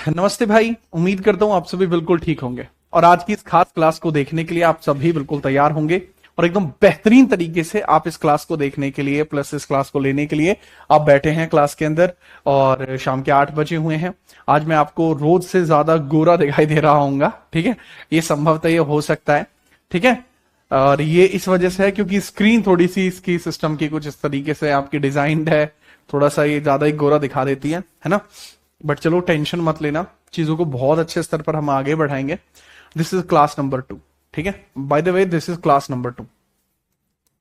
नमस्ते भाई, उम्मीद करता हूं आप सभी बिल्कुल ठीक होंगे और आज की इस खास क्लास को देखने के लिए आप सभी बिल्कुल तैयार होंगे और एकदम बेहतरीन तरीके से आप इस क्लास को देखने के लिए प्लस इस क्लास को लेने के लिए आप बैठे हैं क्लास के अंदर। और शाम के 8 बजे हुए हैं। आज मैं आपको रोज से ज्यादा गोरा दिखाई दे रहा हूंगा, ठीक है। ये संभवतः ये हो सकता है, ठीक है। और ये इस वजह से है क्योंकि स्क्रीन थोड़ी सी इसकी सिस्टम की कुछ इस तरीके से आपकी डिजाइंड है, थोड़ा सा ये ज्यादा ही गोरा दिखा देती है ना। बट चलो टेंशन मत लेना, चीजों को बहुत अच्छे स्तर पर हम आगे बढ़ाएंगे। दिस इज क्लास नंबर 2, ठीक है। By the way this is class number 2,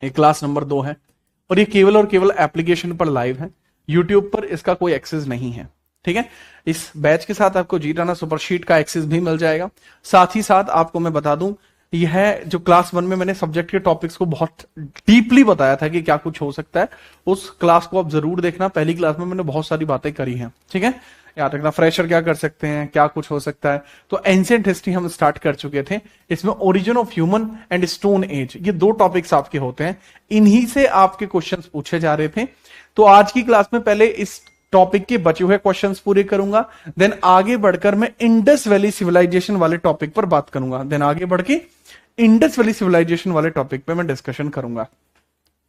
ये क्लास नंबर 2 है और ये केवल और केवल एप्लीकेशन पर लाइव है। यूट्यूब पर इसका कोई एक्सेस नहीं है, ठीक है। इस बैच के साथ आपको जीराना सुपरशीट का एक्सेस भी मिल जाएगा। साथ ही साथ आपको मैं बता दूं, यह जो क्लास 1 में मैंने सब्जेक्ट के टॉपिक्स को बहुत डीपली बताया था कि क्या कुछ हो सकता है, उस क्लास को आप जरूर देखना। पहली क्लास में मैंने बहुत सारी बातें करी हैं, ठीक है। याद रखना फ्रेशर क्या कर सकते हैं, क्या कुछ हो सकता है। तो एंशिएंट हिस्ट्री हम स्टार्ट कर चुके थे। इसमें origin of human and stone age, ये 2 टॉपिक्स आपके होते हैं, इन्हीं से आपके क्वेश्चंस पूछे जा रहे थे। तो आज की क्लास में पहले इस टॉपिक के बचे हुए क्वेश्चंस पूरे करूंगा, देन आगे बढ़कर मैं इंडस वैली सिविलाइजेशन वाले टॉपिक पर बात करूंगा। देन आगे बढ़ के इंडस वैली सिविलाइजेशन वाले टॉपिक पे मैं डिस्कशन करूंगा।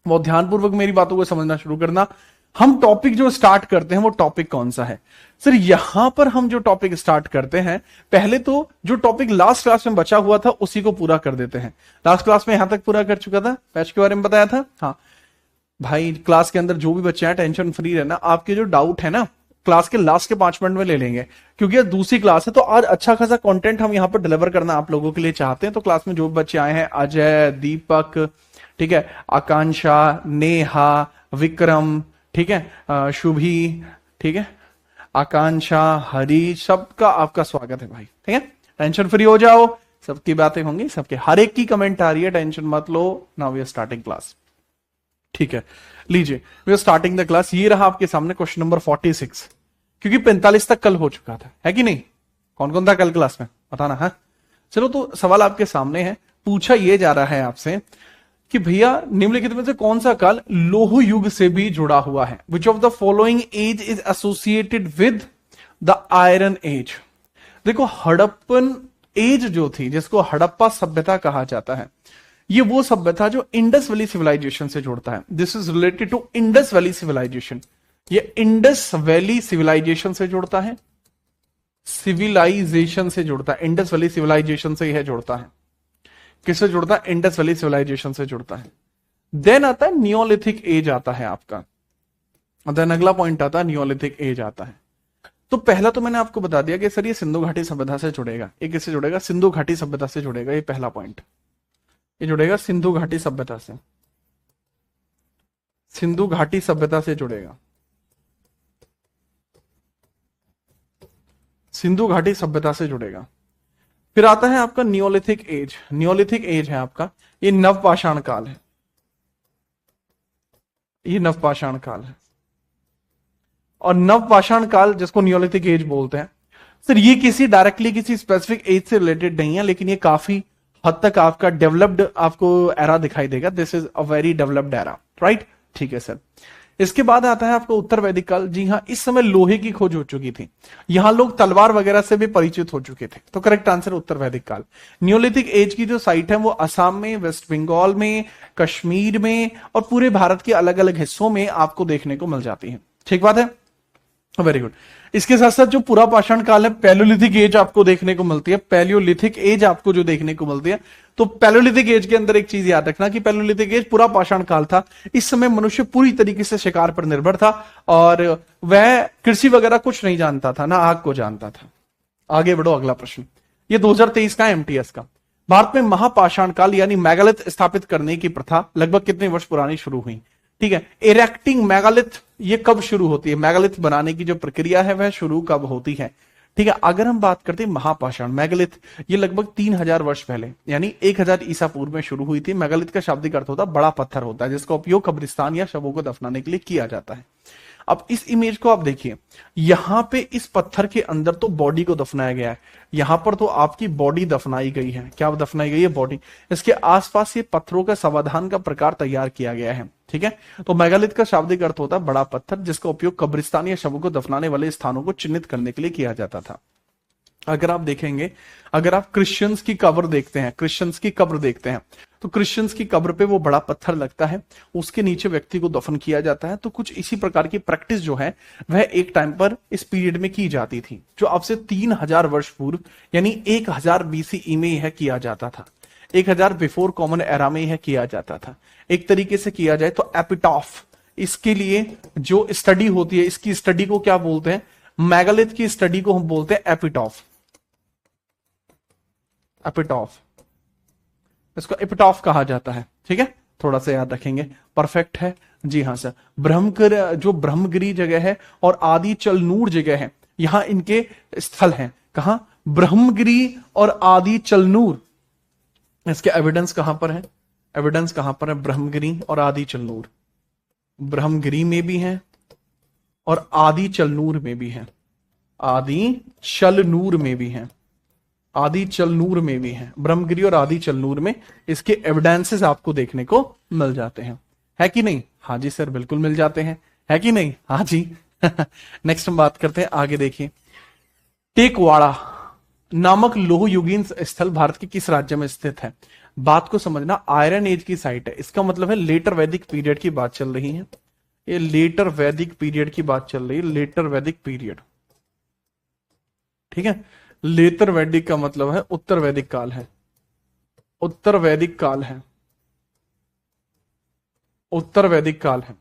बहुत ध्यानपूर्वक मेरी बातों को समझना शुरू करना। हम टॉपिक जो स्टार्ट करते हैं वो टॉपिक कौन सा है सर? यहां पर हम जो टॉपिक स्टार्ट करते हैं, पहले तो जो टॉपिक लास्ट क्लास में बचा हुआ था उसी को पूरा कर देते हैं। लास्ट क्लास में यहां तक पूरा कर चुका था, बैच के बारे में बताया था। हाँ भाई, क्लास के अंदर जो भी बच्चे हैं टेंशन फ्री रहना। आपके जो डाउट है ना, क्लास के लास्ट के 5 मिनट में ले लेंगे, क्योंकि आज दूसरी क्लास है। तो आज अच्छा खासा कंटेंट हम यहाँ पर डिलीवर करना आप लोगों के लिए चाहते हैं। तो क्लास में जो बच्चे आए हैं, अजय, दीपक, ठीक है, आकांक्षा, नेहा, विक्रम, ठीक है, शुभी, ठीक है, आकांक्षा, हरी, सबका आपका स्वागत है भाई, ठीक है। टेंशन फ्री हो जाओ, सबकी बातें होंगी, सबके हर एक की कमेंट आ रही है, टेंशन मत लो। Now we are starting class, ठीक है। लीजिए, we are starting the class. ये रहा आपके सामने क्वेश्चन नंबर 46, क्योंकि 45 तक कल हो चुका था, है कि नहीं? कौन कौन था कल क्लास में बताना है। चलो, तो सवाल आपके सामने है। पूछा यह जा रहा है आपसे कि भैया निम्नलिखित में से कौन सा काल लोह युग से भी जुड़ा हुआ है? Which of the following age is associated with the iron age? देखो, हड़प्पन एज जो थी, जिसको हड़प्पा सभ्यता कहा जाता है, ये वो सभ्यता जो इंडस वैली सिविलाइजेशन से जुड़ता है। This is related to Indus valley civilisation. ये इंडस वैली सिविलाइजेशन से जुड़ता है, सिविलाइजेशन से जुड़ता है, इंडस वैली सिविलाइजेशन से यह जुड़ता है। किससे जुड़ता है? इंडस वैली सिविलाइजेशन से जुड़ता है। देन आता है नियोलिथिक एज आता है आपका। देन अगला पॉइंट आता है नियोलिथिक एज आता है। तो पहला तो मैंने आपको बता दिया कि सर ये सिंधु घाटी सभ्यता से जुड़ेगा। ये किससे जुड़ेगा? सिंधु घाटी सभ्यता से जुड़ेगा। ये पहला पॉइंट, ये जुड़ेगा सिंधु घाटी सभ्यता से, सिंधु घाटी सभ्यता से जुड़ेगा, सिंधु घाटी सभ्यता से जुड़ेगा। फिर आता है आपका नियोलिथिक एज। नियोलिथिक एज है आपका, ये नवपाषाण काल है, ये नवपाषाण काल है। और नवपाषाण काल जिसको नियोलिथिक एज बोलते हैं, सर ये किसी डायरेक्टली किसी स्पेसिफिक एज से रिलेटेड नहीं है, लेकिन ये काफी हद तक आपका डेवलप्ड आपको एरा दिखाई देगा। This is a very developed era, right? ठीक है सर। इसके बाद आता है आपको उत्तर वैदिक काल। जी हाँ, इस समय लोहे की खोज हो चुकी थी, यहां लोग तलवार वगैरह से भी परिचित हो चुके थे। तो करेक्ट आंसर उत्तर वैदिक काल। नियोलिथिक एज की जो साइट है वो असम में, वेस्ट बंगाल में, कश्मीर में और पूरे भारत के अलग अलग हिस्सों में आपको देखने को मिल जाती है। ठीक बात है, वेरी गुड। इसके साथ साथ जो पूरा पाषाण काल है, पैलियोलिथिक एज आपको देखने को मिलती है। पैलियोलिथिक एज आपको जो देखने को मिलती है, तो पैलियोलिथिक एज के अंदर एक चीज याद रखना कि पैलियोलिथिक एज पूरा पाषाण काल था। इस समय मनुष्य पूरी तरीके से शिकार पर निर्भर था और वह कृषि वगैरह कुछ नहीं जानता था, ना आग को जानता था। आगे बढ़ो, अगला प्रश्न। ये 2023 का एमटीएस का। भारत में महापाषाण काल यानी मेगालिथ स्थापित करने की प्रथा लगभग कितने वर्ष पुरानी शुरू हुई? ठीक है, इरेक्टिंग मेगालिथ ये कब शुरू होती है? मेगालिथ बनाने की जो प्रक्रिया है वह शुरू कब होती है? ठीक है, अगर हम बात करते हैं महापाषाण मेगालिथ, ये लगभग 3000 वर्ष पहले यानी 1000 ईसा पूर्व में शुरू हुई थी। मेगालिथ का शाब्दिक अर्थ होता है बड़ा पत्थर होता है, जिसका उपयोग कब्रिस्तान या शवों को दफनाने के लिए किया जाता है। अब इस इमेज को आप देखिए, यहां पे इस पत्थर के अंदर तो बॉडी को दफनाया गया है, यहां पर तो आपकी बॉडी दफनाई गई है। क्या दफनाई गई है? बॉडी। इसके आसपास ये पत्थरों का समाधान का प्रकार तैयार किया गया है। ठीक है, तो मेगालिथ का शाब्दिक अर्थ होता है बड़ा पत्थर, जिसका उपयोग कब्रिस्तान या शवों को दफनाने वाले स्थानों को चिन्हित करने के लिए किया जाता था। अगर आप देखेंगे, अगर आप क्रिश्चियंस की कब्र देखते हैं, क्रिश्चियंस की कब्र देखते हैं, तो क्रिश्चियंस की कब्र पे वो बड़ा पत्थर लगता है, उसके नीचे व्यक्ति को दफन किया जाता है। तो कुछ इसी प्रकार की प्रैक्टिस जो है वह एक टाइम पर इस पीरियड में की जाती थी, जो अब से 3000 वर्ष पूर्व यानी 1000 बीसीई में यह किया जाता था। 1000 बिफोर कॉमन एरा में यह किया जाता था। एक तरीके से किया जाए तो एपिटॉफ, इसके लिए जो स्टडी होती है, इसकी स्टडी को क्या बोलते हैं, मेगालिथ की स्टडी को हम बोलते हैं एपिटॉफ। एपिटॉफ, इसको एपिटॉफ कहा जाता है। ठीक है, थोड़ा सा याद रखेंगे, परफेक्ट है जी हाँ सर। जो ब्रह्मगिरी जगह है और आदि चलनूर जगह है, यहां इनके स्थल हैं। कहां? ब्रह्मगिरी और आदि चलनूर। इसके एविडेंस कहां पर है? एविडेंस कहां पर है? ब्रह्मगिरी और आदि चलनूर। ब्रह्मगिरी में भी है और आदि चलनूर में भी है। आदि चलनूर में भी है, आदि चलनूर में भी है। ब्रह्मगिरी और आदि चलनूर में इसके एविडेंसेस आपको देखने को मिल जाते हैं, है कि नहीं? हाँ जी सर, बिल्कुल मिल जाते हैं, है कि नहीं? हाँ जी। नेक्स्ट हम बात करते हैं, आगे देखिए। टेकवाड़ा नामक लोह युगीन स्थल भारत के किस राज्य में स्थित है? बात को समझना, आयरन एज की साइट है, इसका मतलब है लेटर वैदिक पीरियड की बात चल रही है। ये लेटर वैदिक पीरियड की बात चल रही है, लेटर वैदिक पीरियड। ठीक है, लेटर वैदिक का मतलब है उत्तर वैदिक काल है, उत्तर वैदिक काल है, उत्तर वैदिक काल है।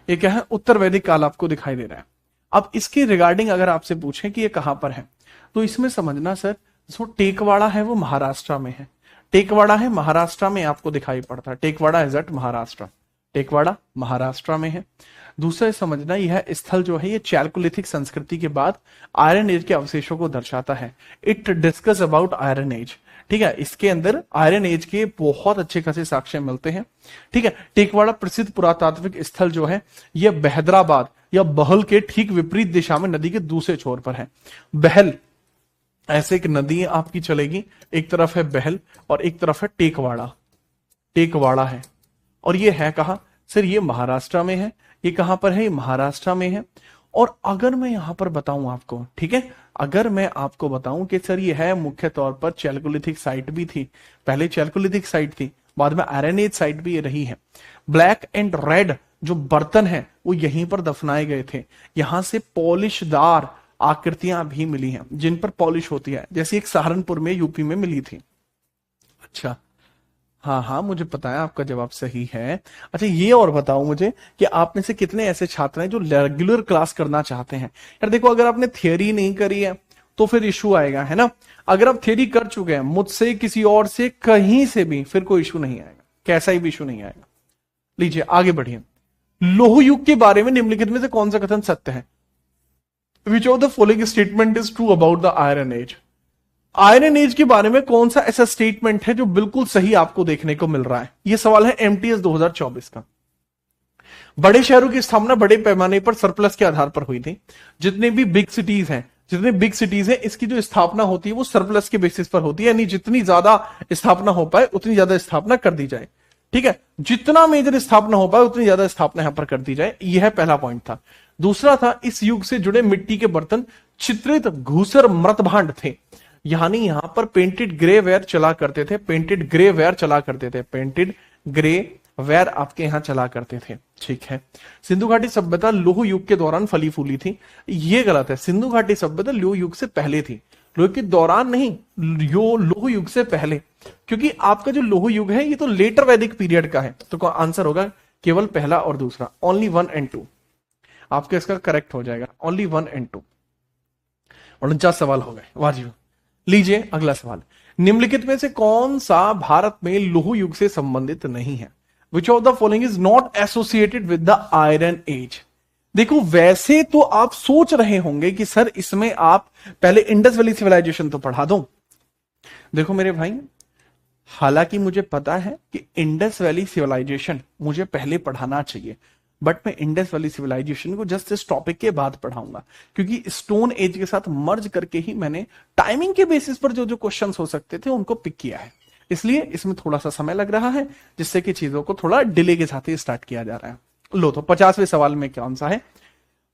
ये क्या है? उत्तर वैदिक काल आपको दिखाई दे रहा है। अब इसके रिगार्डिंग अगर आपसे पूछें कि ये कहां पर है, तो इसमें समझना सर, जो टेकवाड़ा है वो महाराष्ट्र में है। टेकवाड़ा है महाराष्ट्र में, आपको दिखाई पड़ता है। टेकवाड़ा इज एट महाराष्ट्र, टेकवाड़ा महाराष्ट्र में है। दूसरा समझना, यह स्थल जो है ये चैल्कोलिथिक संस्कृति के बाद आयरन एज के अवशेषों को दर्शाता है। It discuss about iron age. ठीक है, इसके अंदर आयरन एज के बहुत अच्छे खासे साक्ष्य मिलते हैं। ठीक है, टेकवाड़ा प्रसिद्ध पुरातात्विक स्थल जो है यह बहदराबाद या बहल के ठीक विपरीत दिशा में नदी के दूसरे छोर पर है। बहल, ऐसे एक नदी आपकी चलेगी, एक तरफ है बहल और एक तरफ है टेकवाड़ा। टेकवाड़ा है, और ये है कहां सर? ये महाराष्ट्र में है। ये कहां पर है? ये महाराष्ट्र में है। और अगर मैं यहां पर बताऊं आपको, ठीक है, अगर मैं आपको बताऊं कि सर ये है मुख्य तौर पर चैल्कोलिथिक साइट भी थी, पहले चैल्कोलिथिक साइट थी, बाद में आयरन एज साइट भी ये रही है। ब्लैक एंड रेड जो बर्तन है वो यहीं पर दफनाए गए थे। यहां से पॉलिशदार आकृतियां भी मिली हैं जिन पर पॉलिश होती है, जैसे एक सहारनपुर में यूपी में मिली थी। अच्छा, हाँ हाँ, मुझे पता है आपका जवाब सही है। अच्छा, ये और बताओ मुझे कि आप में से कितने ऐसे छात्र हैं जो रेगुलर क्लास करना चाहते हैं? यार देखो, अगर आपने थियरी नहीं करी है तो फिर इशू आएगा, है ना। अगर आप थियरी कर चुके हैं मुझसे, किसी और से, कहीं से भी, फिर कोई इशू नहीं आएगा, कैसा ही भी इशू नहीं आएगा। लीजिए आगे बढ़िए। लोह युग के बारे में निम्नलिखित में से कौन सा कथन सत्य है? Which of the following statement is true about the iron age? Iron age के बारे में कौन सा ऐसा स्टेटमेंट है जो बिल्कुल सही आपको देखने को मिल रहा है? यह सवाल है एमटीएस 2024 का। बड़े शहरों की स्थापना बड़े पैमाने पर सरप्लस के आधार पर हुई थी। जितने भी बिग सिटीज हैं, जितने बिग सिटीज हैं, इसकी जो स्थापना होती है वो सरप्लस के बेसिस पर होती है, यानी जितनी ज्यादा स्थापना हो पाए उतनी ज्यादा स्थापना कर दी जाए। ठीक है, जितना मेजर स्थापना हो पाए उतनी ज्यादा स्थापना यहां पर कर दी जाए। यह पहला पॉइंट था। दूसरा था, इस युग से जुड़े मिट्टी के बर्तन चित्रित घूसर मृतभांड थे, यानी यहां पर पेंटेड ग्रे वेयर चला करते थे, पेंटेड ग्रे वेयर चला करते थे, पेंटेड ग्रे वेयर आपके यहां चला करते थे। ठीक है, सिंधु घाटी सभ्यता लोह युग के दौरान फली फूली थी। ये गलत है, सिंधु घाटी सभ्यता लोह युग से पहले थी, लोह के दौरान नहीं, लोह युग से पहले, क्योंकि आपका जो लोह युग है ये तो लेटर वैदिक पीरियड का है। तो आंसर होगा केवल पहला और दूसरा, ओनली 1 and 2 आपका इसका करेक्ट हो जाएगा, ओनली 1 and 2। 49 सवाल हो गए, वाजिब। लीजिए अगला सवाल, निम्नलिखित में से कौन सा भारत में लोह युग से संबंधित नहीं है? Which of the following is not associated with the iron age? देखो, वैसे तो आप सोच रहे होंगे कि सर इसमें आप पहले इंडस वैली सिविलाइजेशन तो पढ़ा दो। देखो मेरे भाई, हालांकि मुझे पता है कि इंडस वैली सिविलाइजेशन मुझे पहले पढ़ाना चाहिए, बट मैं इंडस वैली सिविलाइजेशन को जस्ट इस टॉपिक के बाद पढ़ाऊंगा, क्योंकि स्टोन एज के साथ मर्ज करके ही मैंने टाइमिंग के बेसिस पर जो जो क्वेश्चंस हो सकते थे उनको पिक किया है। इसलिए इसमें थोड़ा सा समय लग रहा है, जिससे कि चीजों को थोड़ा डिले के साथ ही स्टार्ट किया जा रहा है। लो तो 50वें सवाल में कौन सा है?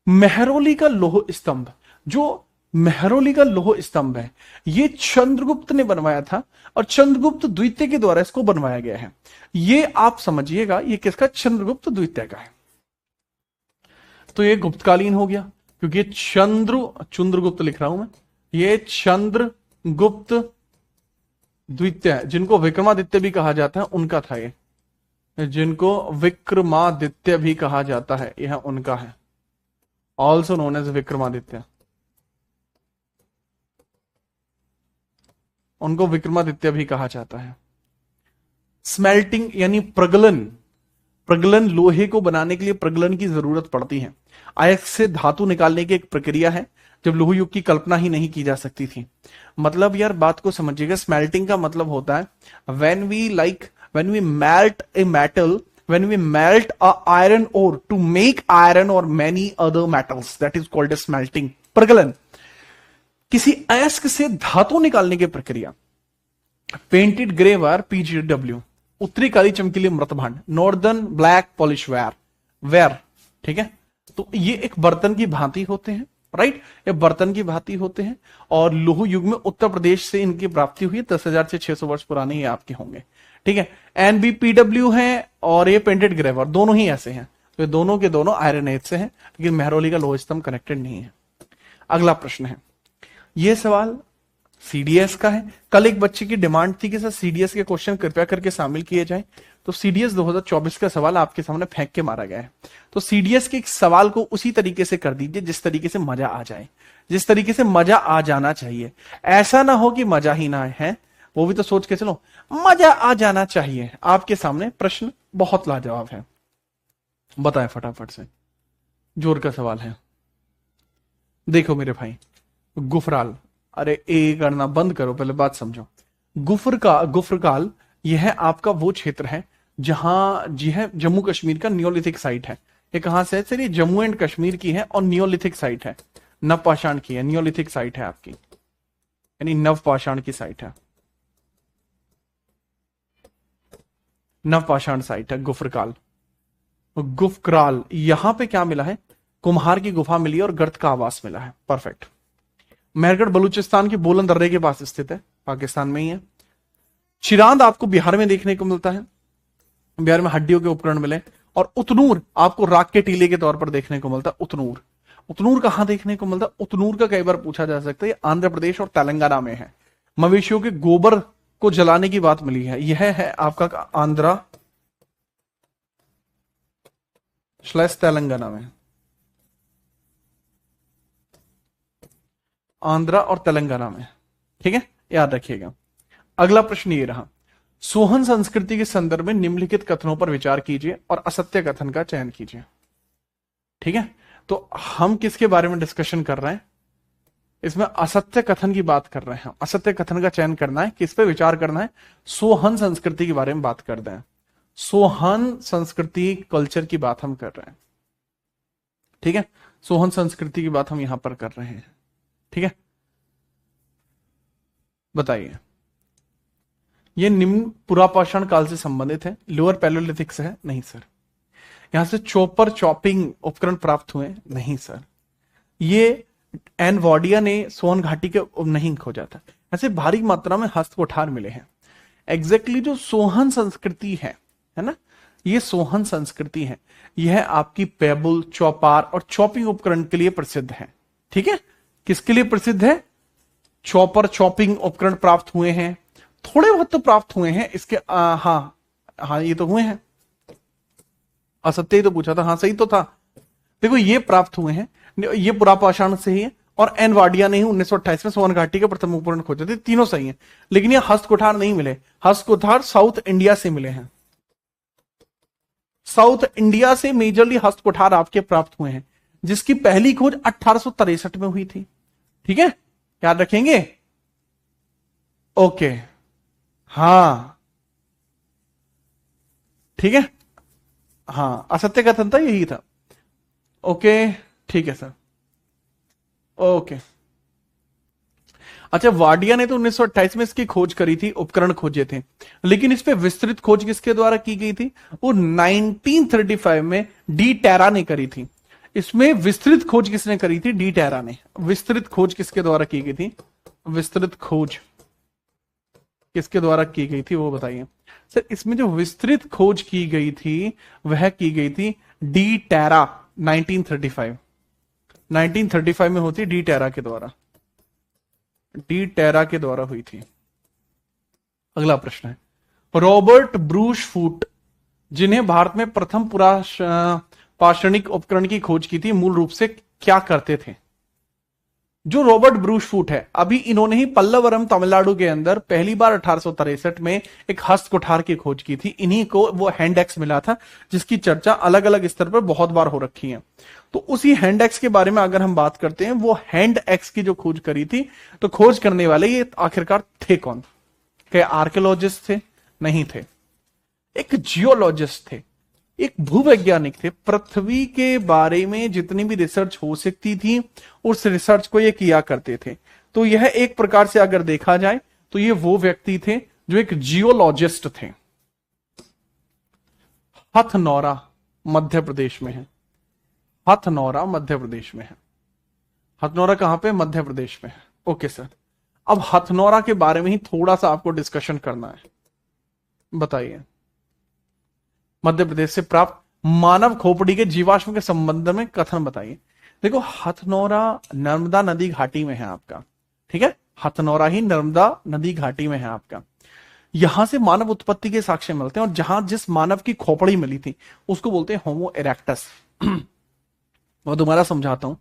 मेहरौली का लोह स्तंभ जो मेहरौली का लौह स्तंभ है, ये चंद्रगुप्त ने बनवाया था और चंद्रगुप्त द्वितीय के द्वारा इसको बनवाया गया है। ये आप समझिएगा, ये किसका? चंद्रगुप्त द्वितीय का है। तो ये गुप्तकालीन हो गया, क्योंकि ये चंद्रगुप्त लिख रहा हूं मैं, ये चंद्रगुप्त द्वितीय, जिनको विक्रमादित्य भी कहा जाता है, उनका था ये, जिनको विक्रमादित्य भी कहा जाता है, यह उनका है, ऑल्सो नोन एज विक्रमादित्य। उनको विक्रमादित्य भी कहा जाता है। स्मेल्टिंग यानी प्रगलन, प्रगलन लोहे को बनाने के लिए प्रगलन की जरूरत पड़ती है। अयस्क से धातु निकालने की एक प्रक्रिया है, जब लौह युग की कल्पना ही नहीं की जा सकती थी। मतलब यार बात को समझिएगा, स्मेल्टिंग का मतलब होता है when we melt a metal, when we melt a iron ore to make iron or many other metals, that is called as smelting, प्रगलन। किसी अयस्क से धातु निकालने की प्रक्रिया। पेंटेड ग्रे वायर PGW, उत्तरी काली चमकीली मृत भांड, नॉर्दर्न ब्लैक पॉलिश वेयर, ठीक है। तो ये एक बर्तन की भांति होते हैं, राइट, ये बर्तन की भांति होते हैं। और लौह युग में उत्तर प्रदेश से इनकी प्राप्ति हुई, 10,000 से 600 वर्ष पुराने ये आपके होंगे, ठीक है। NBPW है और ये पेंटेड ग्रे वायर, दोनों ही ऐसे हैं, तो दोनों के दोनों आयरन एज से हैं, लेकिन मेहरौली का लौह स्तंभ कनेक्टेड नहीं है। अगला प्रश्न है, यह सवाल CDS का है। कल एक बच्चे की डिमांड थी कि सर CDS के क्वेश्चन कृपया करके शामिल किए जाएं, तो CDS 2024 का सवाल आपके सामने फेंक के मारा गया है। तो CDS के एक सवाल को उसी तरीके से कर दीजिए जिस तरीके से मजा आ जाए, जिस तरीके से मजा आ जाना चाहिए। ऐसा ना हो कि मजा ही ना है, वो भी तो सोच के चलो, मजा आ जाना चाहिए। आपके सामने प्रश्न बहुत लाजवाब है, बताएं फटाफट से, जोर का सवाल है। देखो मेरे भाई, गुफराल, अरे ए करना बंद करो, पहले बात समझो। गुफरकाल यह है आपका वो क्षेत्र है जहां जी है जम्मू कश्मीर का नियोलिथिक साइट है। ये कहां से है सर? ये जम्मू एंड कश्मीर की है और नियोलिथिक साइट है, नवपाषाण की है, नियोलिथिक साइट है आपकी, यानी नवपाषाण की साइट है, नवपाषाण साइट है गुफरकाल। गुफकराल, यहां पे क्या मिला है? कुम्हार की गुफा मिली और गर्त का आवास मिला है। परफेक्ट। मेहरगढ़ बलूचिस्तान के बोलन दर्रे के पास स्थित है, पाकिस्तान में ही है। चिरांद आपको बिहार में देखने को मिलता है, बिहार में हड्डियों के उपकरण मिले। और उतनूर आपको राख के टीले के तौर पर देखने को मिलता है। उतनूर कहां देखने को मिलता है? उतनूर का कई बार पूछा जा सकता है, आंध्र प्रदेश और तेलंगाना में है। मवेशियों के गोबर को जलाने की बात मिली है, यह है आपका आंध्रा / तेलंगाना में, आंध्रा और तेलंगाना में, ठीक है, याद रखिएगा। अगला प्रश्न ये रहा, सोहन संस्कृति के संदर्भ में निम्नलिखित कथनों पर विचार कीजिए और असत्य कथन का चयन कीजिए। ठीक है, तो हम किसके बारे में डिस्कशन कर रहे हैं? इसमें असत्य कथन की बात कर रहे हैं। असत्य कथन का चयन करना है, किस पे विचार करना है? सोहन संस्कृति के बारे में बात कर रहे हैं। सोहन संस्कृति कल्चर की बात हम कर रहे हैं, ठीक है, सोहन संस्कृति की बात हम यहां पर कर रहे हैं, ठीक है। बताइए, ये निम्न पुरापाषाण काल से संबंधित है, लोअर पैलोलिथिक से है? नहीं सर। यहां से चॉपर चॉपिंग उपकरण प्राप्त हुए? नहीं सर। ये एनवॉडिया ने सोहन घाटी के नहीं खोजा था। ऐसे भारी मात्रा में हस्त कोठार मिले हैं। एग्जैक्टली जो सोहन संस्कृति है ना, ये सोहन संस्कृति है, यह आपकी पेबल, चौपार और चॉपिंग उपकरण के लिए प्रसिद्ध है, ठीक है। किसके लिए प्रसिद्ध है? चॉपर चॉपिंग उपकरण प्राप्त हुए हैं, थोड़े बहुत तो प्राप्त हुए हैं इसके। हाँ ये तो हुए हैं, असत्य ही तो पूछा था, हाँ सही तो था। देखो ये प्राप्त हुए हैं, ये पुरापाषाण से ही है, और एनवाडिया ने ही 1928 में सोहन घाटी के प्रथम उपकरण खोजे थे। तीनों सही हैं, लेकिन ये हस्त कोठार नहीं मिले। हस्त कोठार साउथ इंडिया से मिले हैं, साउथ इंडिया से मेजरली हस्त कोठार आपके प्राप्त हुए हैं, जिसकी पहली खोज 1863 में हुई थी, ठीक है, याद रखेंगे। ओके, हाँ ठीक है, हाँ असत्य कथन था, यही था। ओके ठीक है सर, ओके। अच्छा, वाडिया ने तो 1928 में इसकी खोज करी थी, उपकरण खोजे थे, लेकिन इस पे विस्तृत खोज किसके द्वारा की गई थी? वो 1935 में डी टेरा ने करी थी। इसमें विस्तृत खोज किसने करी थी? डी टेरा ने। विस्तृत खोज किसके द्वारा की गई थी? विस्तृत खोज किसके द्वारा की गई थी वो बताइए सर। इसमें जो विस्तृत खोज की गई थी वह की गई थी डी टेरा 1935। 1935 में होती डी टेरा के द्वारा, डी टेरा के द्वारा हुई थी। अगला प्रश्न है, रॉबर्ट ब्रूस फूट जिन्हें भारत में प्रथम पाषाणिक उपकरण की खोज की थी, मूल रूप से क्या करते थे? जो रॉबर्ट ब्रूस फूट है, अभी इन्होंने ही पल्लवरम तमिलनाडु के अंदर पहली बार 1863 में एक हस्त कुठार की खोज की थी। इन्हीं को वो हैंड एक्स मिला था, जिसकी चर्चा अलग अलग स्तर पर बहुत बार हो रखी है। तो उसी हैंड एक्स के बारे में अगर हम बात करते हैं, वो हैंड एक्स की जो खोज करी थी, तो खोज करने वाले ये आखिरकार थे कौन? क्या आर्कियोलॉजिस्ट थे? नहीं थे। एक जियोलॉजिस्ट थे, एक भूवैज्ञानिक थे। पृथ्वी के बारे में जितनी भी रिसर्च हो सकती थी, उस रिसर्च को ये किया करते थे। तो यह एक प्रकार से अगर देखा जाए तो ये वो व्यक्ति थे जो एक जियोलॉजिस्ट थे। हथनौरा मध्य प्रदेश में है। हथनौरा मध्य प्रदेश में है। हथनौरा कहां पे? मध्य प्रदेश में है। ओके सर, अब हथनौरा के बारे में ही थोड़ा सा आपको डिस्कशन करना है। बताइए, मध्य प्रदेश से प्राप्त मानव खोपड़ी के जीवाश्म के संबंध में कथन बताइए। देखो, हथनौरा नर्मदा नदी घाटी में है आपका, ठीक है? हथनौरा ही नर्मदा नदी घाटी में है आपका। यहां से मानव उत्पत्ति के साक्ष्य मिलते हैं, और जहां जिस मानव की खोपड़ी मिली थी उसको बोलते हैं होमो इरेक्टस। मैं दोबारा समझाता हूं।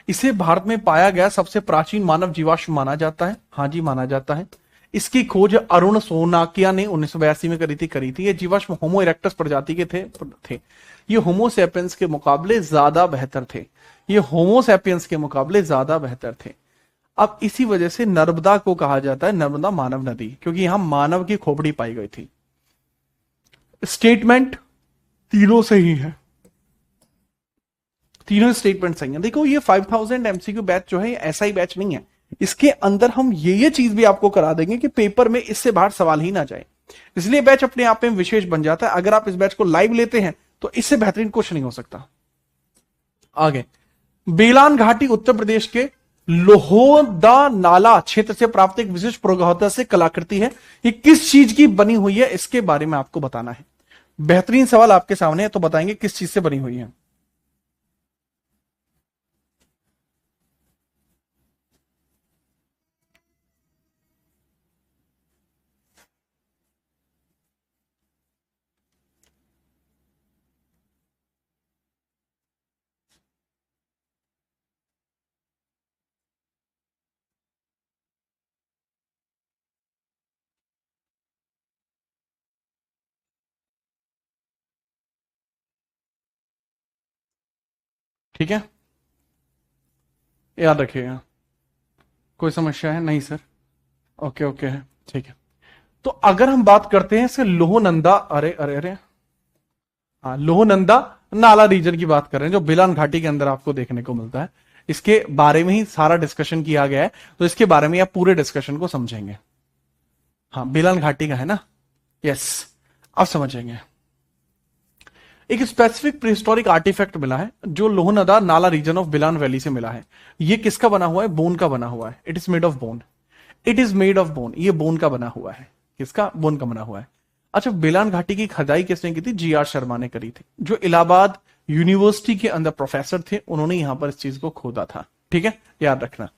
इसे भारत में पाया गया सबसे प्राचीन मानव जीवाश्म माना जाता है। हाँ जी, माना जाता है। इसकी खोज अरुण सोनाकिया ने 1982 में करी थी। ये जीवाश्म होमो इरेक्टस प्रजाति के थे। ये होमो सेपियंस के मुकाबले ज्यादा बेहतर थे। ये होमो सेपियंस के मुकाबले ज्यादा बेहतर थे। अब इसी वजह से नर्मदा को कहा जाता है नर्मदा मानव नदी, क्योंकि यहां मानव की खोपड़ी पाई गई थी। स्टेटमेंट तीनों सही है, तीनों स्टेटमेंट सही है। देखो, ये 5000 एमसीक्यू बैच जो है ऐसा ही बैच नहीं है। इसके अंदर हम ये चीज भी आपको करा देंगे कि पेपर में इससे बाहर सवाल ही ना जाए। इसलिए बैच अपने आप में विशेष बन जाता है। अगर आप इस बैच को लाइव लेते हैं तो इससे बेहतरीन कुछ नहीं हो सकता। आगे, बेलान घाटी उत्तर प्रदेश के लोहोदा नाला क्षेत्र से प्राप्त एक विशिष्ट प्रौद्योगिकी से कलाकृति है। ये किस चीज की बनी हुई है, इसके बारे में आपको बताना है। बेहतरीन सवाल आपके सामने है, तो बताएंगे किस चीज से बनी हुई है। ठीक है, याद रखिएगा। कोई समस्या है? नहीं सर, ओके ओके है, ठीक है। तो अगर हम बात करते हैं इसके लोहनंदा, अरे अरे अरे, हाँ, लोहनंदा नाला रीजन की बात कर रहे हैं, जो बिलान घाटी के अंदर आपको देखने को मिलता है। इसके बारे में ही सारा डिस्कशन किया गया है, तो इसके बारे में आप पूरे डिस्कशन को समझेंगे। हाँ, बिलान घाटी का है ना? यस, अब समझेंगे। एक स्पेसिफिक प्रीहिस्टोरिक आर्टिफैक्ट मिला है जो लोहनदा नाला रीजन ऑफ बिलान वैली से मिला है। ये किसका बना हुआ है? बोन का बना हुआ है। It is made of bone. It is made of bone. ये बोन का बना हुआ है। किसका? बोन का बना हुआ है। अच्छा, बिलान घाटी की खुदाई किसने की थी? जीआर शर्मा ने करी थी, जो इलाहाबाद यूनिवर्सिटी के अंदर प्रोफेसर थे। उन्होंने यहां पर इस चीज को खोदा था। ठीक है, याद रखना।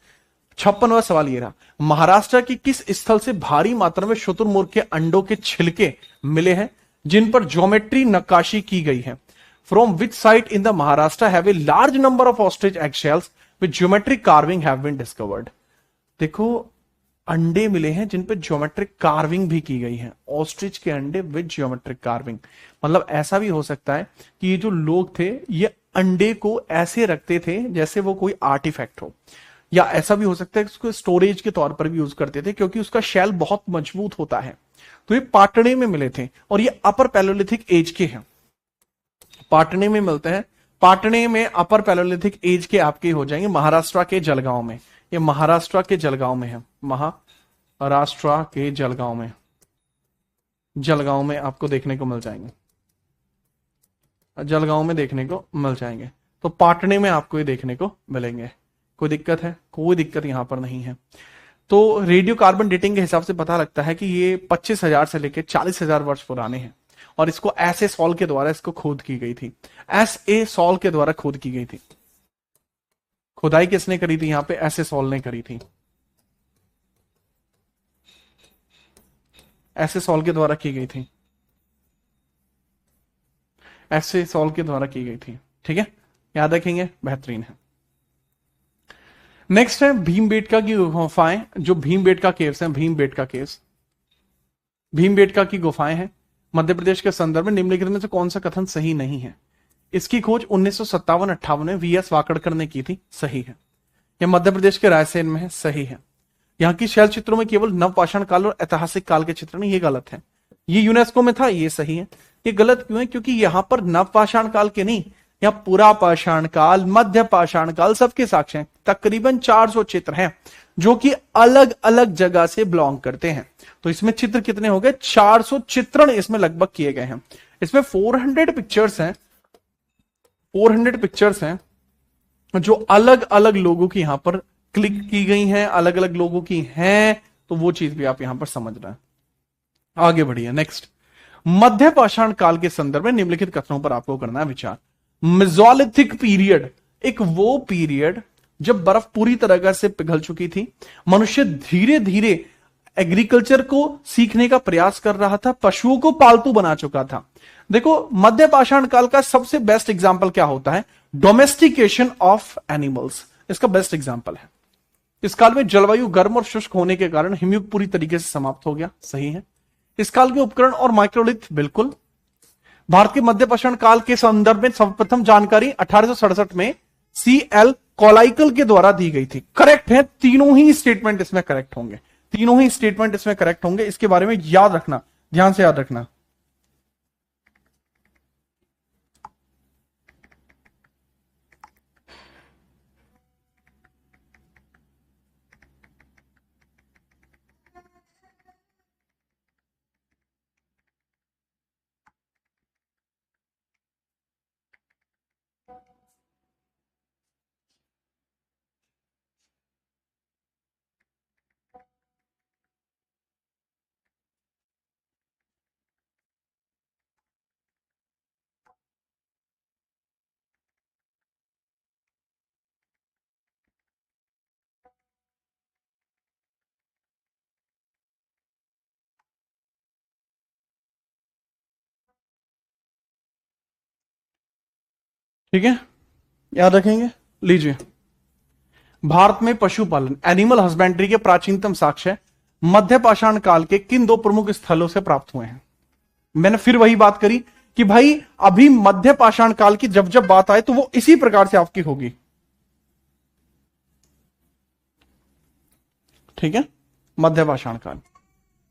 56वां सवाल ये रहा, महाराष्ट्र की किस स्थल से भारी मात्रा में शुतुरमुर्ग के अंडों के छिलके मिले हैं जिन पर ज्योमेट्री नक्काशी की गई है? From which site in the Maharashtra have a large number of ostrich eggshells with geometric carving have been discovered? देखो, अंडे मिले हैं जिन पे ज्योमेट्रिक कार्विंग भी की गई है। ऑस्ट्रिच के अंडे विद ज्योमेट्रिक कार्विंग, मतलब ऐसा भी हो सकता है कि ये जो लोग थे ये अंडे को ऐसे रखते थे जैसे वो कोई आर्टिफैक्ट हो, या ऐसा भी हो सकता है कि उसको स्टोरेज के तौर पर भी यूज करते थे, क्योंकि उसका शेल बहुत मजबूत होता है। तो ये पाटने में मिले थे, और ये अपर पैलोलिथिक एज के हैं। पाटने में मिलते हैं। पाटने में अपर पैलोलिथिक एज के आपके हो जाएंगे महाराष्ट्र के जलगांव में। ये महाराष्ट्र के जलगांव में है। महाराष्ट्र के जलगांव में, जलगांव में आपको देखने को मिल जाएंगे। जलगांव में देखने को मिल जाएंगे। तो पाटने में आपको ये देखने को मिलेंगे। कोई दिक्कत है? कोई दिक्कत यहां पर नहीं है। तो रेडियो कार्बन डेटिंग के हिसाब से पता लगता है कि ये 25,000 से लेकर 40,000 वर्ष पुराने हैं और इसको ऐसे सॉल के द्वारा इसको खोद की गई थी। ऐसे सॉल के द्वारा खोद की गई थी। खुदाई किसने करी थी? यहां पे ऐसे सॉल ने करी थी। ऐसे सॉल के द्वारा की गई थी। ऐसे सॉल के द्वारा की गई थी। ठीक है, याद रखेंगे, बेहतरीन है। नेक्स्ट है भीमबेटका की गुफाएं। जो भीमबेटका केव्स हैं, भीमबेटका केव्स, भीमबेटका की गुफाएं हैं मध्य प्रदेश के संदर्भ में निम्नलिखित में से कौन सा कथन सही नहीं है? इसकी खोज 1957-58 में वीएस वाकड़कर ने की थी। सही है। यह मध्य प्रदेश के रायसेन में है। सही है। यहाँ की शैल चित्रों में केवल नवपाषाण काल और ऐतिहासिक काल के चित्रण, ये गलत है। ये यूनेस्को में था, ये सही है। ये गलत क्यों है? क्योंकि यहां पर नवपाषाण काल के नहीं, यहाँ पूरा पाषाण काल, मध्य पाषाण काल सबके साक्ष्य हैं। तकरीबन 400 चित्र हैं जो कि अलग अलग जगह से बिलोंग करते हैं। तो इसमें चित्र कितने हो गए? 400 चित्रण इसमें लगभग किए गए हैं। इसमें 400 पिक्चर्स हैं, 400 पिक्चर्स हैं जो अलग अलग लोगों की यहां पर क्लिक की गई हैं, अलग अलग लोगों की हैं। तो वो चीज भी आप यहां पर समझ रहे हैं। आगे बढ़िए। नेक्स्ट, मध्य पाषाण काल के संदर्भ में निम्नलिखित कथनों पर आपको करना है विचार। मेसोलिथिक पीरियड एक वो पीरियड जब बर्फ पूरी तरह से पिघल चुकी थी। मनुष्य धीरे धीरे एग्रीकल्चर को सीखने का प्रयास कर रहा था, पशुओं को पालतू बना चुका था। देखो, मध्य पाषाण काल का सबसे बेस्ट एग्जाम्पल क्या होता है? डोमेस्टिकेशन ऑफ एनिमल्स इसका बेस्ट एग्जाम्पल है। इस काल में जलवायु गर्म और शुष्क होने के कारण हिमयुग पूरी तरीके से समाप्त हो गया। सही है। इस काल के उपकरण और माइक्रोलिथ, बिल्कुल। भारत के मध्य पाषाण काल के संदर्भ में सर्वप्रथम जानकारी 1867 में CL कोलाइकल के द्वारा दी गई थी। करेक्ट है। तीनों ही स्टेटमेंट इसमें करेक्ट होंगे, तीनों ही स्टेटमेंट इसमें करेक्ट होंगे। इसके बारे में याद रखना, ध्यान से याद रखना। ठीक है, याद रखेंगे। लीजिए, भारत में पशुपालन एनिमल हस्बेंड्री के प्राचीनतम साक्ष्य मध्य पाषाण काल के किन दो प्रमुख स्थलों से प्राप्त हुए हैं? मैंने फिर वही बात करी कि भाई अभी मध्य पाषाण काल की जब जब बात आए तो वो इसी प्रकार से आपकी होगी। ठीक है, मध्य पाषाण काल।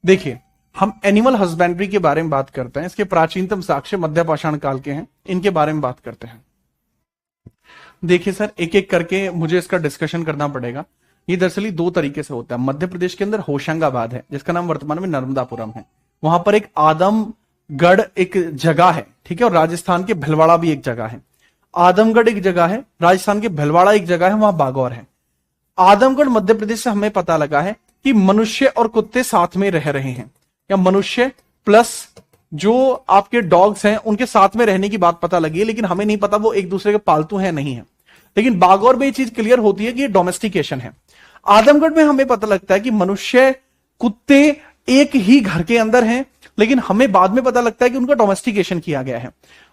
देखिए, हम एनिमल हस्बेंड्री के बारे में बात करते हैं। इसके प्राचीनतम साक्ष्य मध्य पाषाण काल के हैं, इनके बारे में बात करते हैं। देखिए सर, एक एक करके मुझे इसका डिस्कशन करना पड़ेगा। ये दरअसल दो तरीके से होता है। मध्य प्रदेश के अंदर होशंगाबाद है, जिसका नाम वर्तमान में नर्मदापुरम है। वहां पर एक आदमगढ़ एक जगह है, ठीक है, और राजस्थान के भीलवाड़ा भी एक जगह है। आदमगढ़ एक जगह है, राजस्थान के भीलवाड़ा एक जगह है, वहां बागौर है। आदमगढ़ मध्य प्रदेश से हमें पता लगा है कि मनुष्य और कुत्ते साथ में रह रहे हैं, या मनुष्य प्लस जो आपके डॉग्स हैं उनके साथ में रहने की बात पता लगी है, लेकिन हमें नहीं पता वो एक दूसरे के पालतू हैं नहीं है। लेकिन बागौर में ये चीज क्लियर होती है कि ये डोमेस्टिकेशन है। आदमगढ़ में हमें पता लगता है कि मनुष्य कुत्ते एक ही घर के अंदर हैं, लेकिन हमें बाद में पता लगता है कि उनका डोमेस्टिकेशन किया गया है।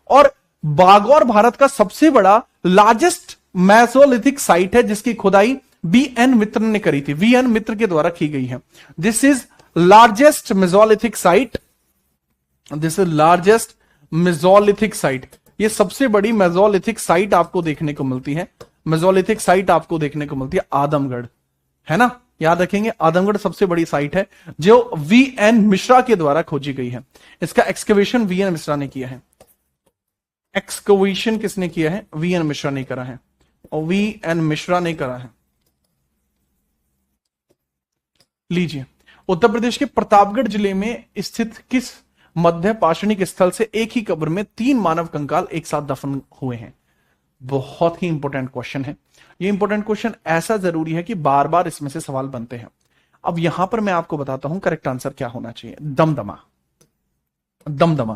और बागौर भारत का सबसे बड़ा लार्जेस्ट मेसोलिथिक साइट है, जिसकी खुदाई BN मित्र ने करी थी, VN मित्र के द्वारा की गई है। This is largest Mesolithic site, this is largest Mesolithic site. ये सबसे बड़ी मेसोलिथिक साइट आपको देखने को मिलती है, मेसोलिथिक साइट आपको देखने को मिलती है आदमगढ़, है ना, याद रखेंगे। आदमगढ़ सबसे बड़ी साइट है जो VN मिश्रा के द्वारा खोजी गई है। इसका एक्सकवेशन VN मिश्रा ने किया है। एक्सकवेशन किसने किया है? VN मिश्रा ने करा है, और VN मिश्रा ने करा है। लीजिए, उत्तर प्रदेश के प्रतापगढ़ जिले में स्थित किस मध्य पाषाणिक स्थल से एक ही कब्र में 3 मानव कंकाल एक साथ दफन हुए हैं? बहुत ही इंपॉर्टेंट क्वेश्चन है। ये इंपॉर्टेंट क्वेश्चन ऐसा जरूरी है कि बार बार इसमें से सवाल बनते हैं। अब यहां पर मैं आपको बताता हूं करेक्ट आंसर क्या होना चाहिए। दमदमा। दमदमा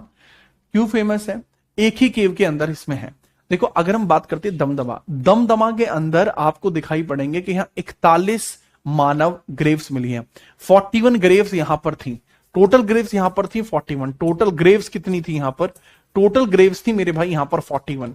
क्यों फेमस है? एक ही केव के अंदर इसमें है। देखो अगर हम बात करते हैं दमदमा, दमदमा के अंदर आपको दिखाई पड़ेंगे कि यहां 41 मानव ग्रेव्स मिली हैं। 41 ग्रेव्स यहां पर थी। टोटल ग्रेव्स यहां पर थी 41। टोटल ग्रेव्स कितनी थी यहां पर? टोटल ग्रेव्स थी मेरे भाई यहां पर 41।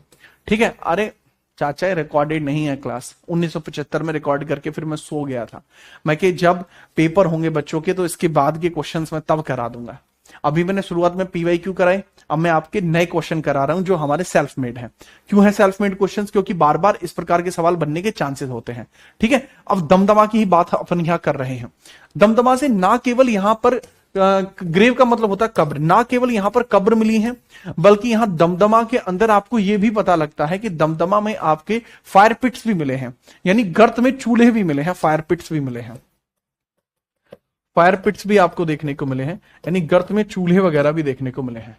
ठीक है। अरे चाचा रिकॉर्डेड नहीं है क्लास, 1975 में रिकॉर्ड करके फिर मैं सो गया था। मैं कि जब पेपर होंगे बच्चों के तो इसके बाद के क्वेश्चंस मैं तब करा दूंगा। अभी मैंने शुरुआत में पीवाईक्यू कराए, अब मैं आपके नए क्वेश्चन करा रहा हूं जो हमारे सेल्फ मेड हैं। क्यों है सेल्फ मेड क्वेश्चंस? क्योंकि बार बार इस प्रकार के सवाल बनने के चांसेस होते हैं। ठीक है। अब दमदमा की ही बात अपन यहां कर रहे हैं। दमदमा से ना केवल यहां पर ग्रेव का मतलब होता है कब्र, ना केवल यहां पर कब्र मिली है बल्कि यहां दमदमा के अंदर आपको यह भी पता लगता है कि दमदमा में आपके फायर पिट्स भी मिले हैं, यानी गर्त में चूल्हे भी मिले हैं, फायर पिट्स भी मिले हैं। फायर पिट्स भी आपको देखने को मिले हैं, यानी गर्त में चूल्हे वगैरह भी देखने को मिले हैं।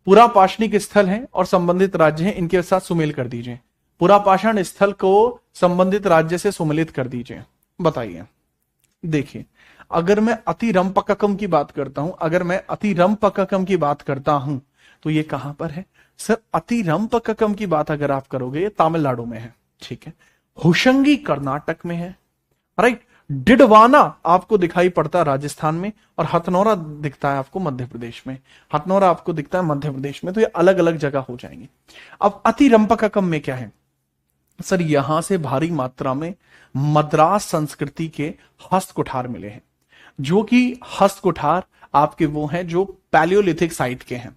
पूरा पाषाणिक स्थल है और संबंधित राज्य है, इनके साथ सुमेल कर दीजिए। पूरा पाषाण स्थल को संबंधित राज्य से सुमेलित कर दीजिए। बताइए। देखिए अगर मैं अतिरंपककम की बात करता हूं, अगर मैं अतिरंपककम की बात करता हूं तो ये कहां पर है सर? अतिरंपककम की बात अगर आप करोगे तमिलनाडु में है। ठीक है। होशंगी कर्नाटक में है। राइट। डिडवाना आपको दिखाई पड़ता है राजस्थान में, और हथनौरा दिखता है आपको मध्य प्रदेश में। हथनौरा आपको दिखता है मध्य प्रदेश में। तो ये अलग अलग जगह हो जाएंगे। अब अतिरंपककम में क्या है सर? यहां से भारी मात्रा में मद्रास संस्कृति के हस्त कुठार मिले हैं, जो कि हस्त कुठार आपके वो हैं जो पैलियोलिथिक साइट के हैं।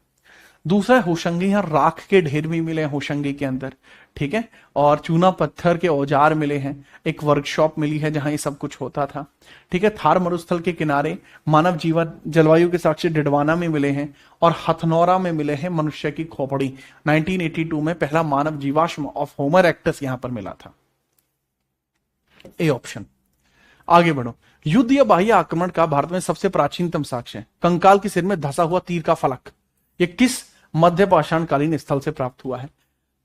दूसरा है होशंगी, यहां राख के ढेर भी मिले हैं होशंगी के अंदर। ठीक है। और चूना पत्थर के औजार मिले हैं। एक वर्कशॉप मिली है जहां ये सब कुछ होता था। ठीक है। थार मरुस्थल के किनारे मानव जीवन जलवायु के साक्षी डिडवाना में मिले हैं, और हथनौरा में मिले हैं मनुष्य की खोपड़ी। 1982 में पहला मानव जीवाश्म ऑफ होमर एक्टस यहां पर मिला था। A option. आगे बढ़ो। युद्ध या बाह्य आक्रमण का भारत में सबसे प्राचीनतम साक्ष्य है कंकाल के सिर में धसा हुआ तीर का फलक। ये किस मध्य पाषाणकालीन स्थल से प्राप्त हुआ है?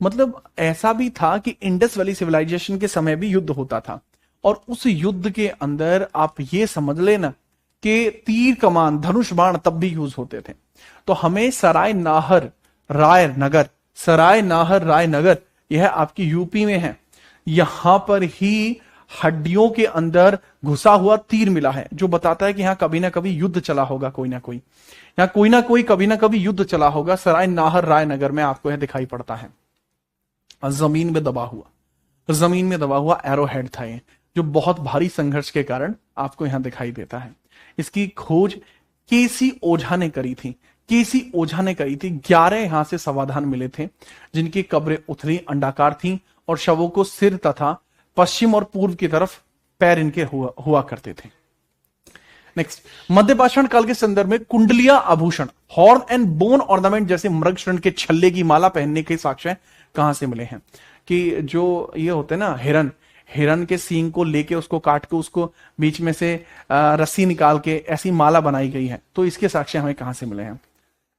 मतलब ऐसा भी था कि इंडस वैली सिविलाइजेशन के समय भी युद्ध होता था, और उस युद्ध के अंदर आप ये समझ लेना कि तीर कमान धनुष बाण तब भी यूज होते थे। तो हमें सराय नाहर रायनगर, सराय नाहर रायनगर यह आपकी यूपी में है, यहां पर ही हड्डियों के अंदर घुसा हुआ तीर मिला है, जो बताता है कि यहां कभी ना कभी युद्ध चला होगा, कोई ना कोई यहां कोई ना कोई कभी ना कभी युद्ध चला होगा। सराय नाहर रायनगर में आपको यह दिखाई पड़ता है। जमीन में दबा हुआ, जमीन में दबा हुआ एरो हेड था ये, जो बहुत भारी संघर्ष के कारण आपको यहां दिखाई देता है। इसकी खोज केसी ओझा ने करी थी। केसी ओझा ने करी थी। 11 यहां से समाधान मिले थे, जिनकी कब्रें उथली अंडाकार थी, और शवों को सिर तथा पश्चिम और पूर्व की तरफ पैर इनके हुआ करते थे। नेक्स्ट, मध्य पाषाण काल के संदर्भ में कुंडलिया आभूषण, हॉर्न एंड बोन ऑर्नामेंट जैसे मृगशृण के छल्ले की माला पहनने के साक्ष्य कहां से मिले हैं? कि जो ये होते हैं ना हिरन, हिरन के सींग को लेके उसको काट के उसको बीच में से रस्सी निकाल के ऐसी माला बनाई गई है। तो इसके साक्ष्य हमें कहां से मिले हैं?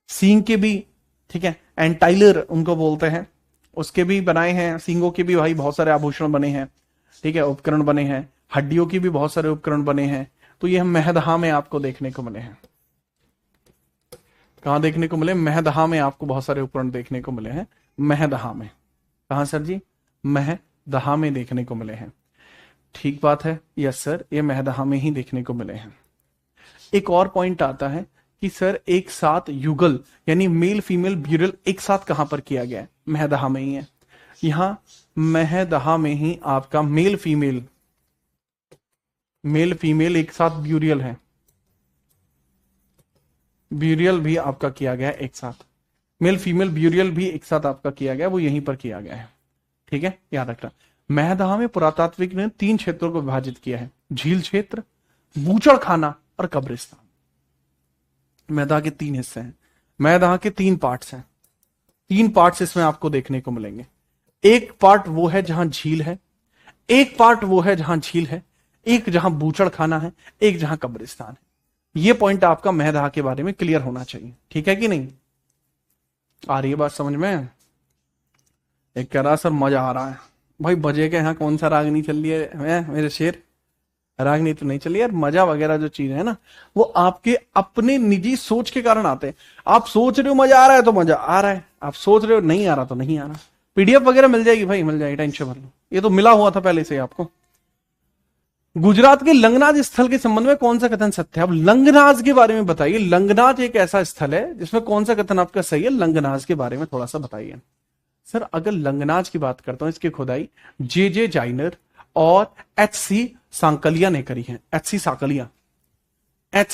सींग के भी, ठीक है, एंटाइलर उनको बोलते हैं, उसके भी बनाए हैं। सींगों के भी भाई बहुत सारे आभूषण बने हैं, ठीक है, उपकरण बने हैं। हड्डियों की भी बहुत सारे उपकरण बने हैं। तो ये महदहा में आपको देखने को मिले हैं। कहां देखने को मिले? महदहा में आपको बहुत सारे उपकरण देखने को मिले हैं। महदहा में। कहां सर जी? महदहा में देखने को मिले हैं। ठीक बात है, यस सर, ये महदहा में ही देखने को मिले हैं। एक और पॉइंट आता है कि सर एक साथ युगल यानी मेल फीमेल ब्यूरल एक साथ कहां पर किया गया है? महदहा में ही है। यहां महदहा में ही आपका मेल फीमेल एक साथ ब्यूरियल है। ब्यूरियल भी आपका किया गया है एक साथ। मेल फीमेल ब्यूरियल भी एक साथ आपका किया गया, वो यहीं पर किया गया है। ठीक है, याद रखना। महदहा में पुरातात्विक ने 3 क्षेत्रों को विभाजित किया है: झील क्षेत्र, बूचड़खाना और कब्रिस्तान। महदहा के 3 हिस्से हैं। महदहा के 3 पार्ट्स हैं। 3 पार्ट्स इसमें आपको देखने को मिलेंगे। एक पार्ट वो है जहां झील है, एक पार्ट वो है जहां झील है, एक जहां बूचड़खाना है, एक जहां कब्रिस्तान है। ये पॉइंट आपका महदहा के बारे में क्लियर होना चाहिए। ठीक है कि नहीं? आ रही है बात समझ में? एक कह रहा सर मजा आ रहा है। भाई बजे के यहाँ कौन सा रागनी चल रही है मेरे शेर? रागनी तो नहीं चली यार। मजा वगैरह जो चीज है ना, वो आपके अपने निजी सोच के कारण आते हैं। आप सोच रहे हो मजा आ रहा है तो मजा आ रहा है, आप सोच रहे हो नहीं आ रहा तो नहीं आ रहा। पीडीएफ वगैरह मिल जाएगी भाई, मिल जाएगी, टेंशन मत लो, ये तो मिला हुआ था पहले से ही आपको। गुजरात के लंगनाज स्थल के संबंध में कौन सा कथन सत्य है? अब लंगनाज के बारे में बताइए। लंगनाज एक ऐसा स्थल है जिसमें कौन सा कथन आपका सही है? लंगनाज के बारे में थोड़ा सा बताइए। सर अगर लंगनाज की बात करता हूं, इसकी खुदाई जे जाइनर और एच सी सांकलिया ने करी है। एच सी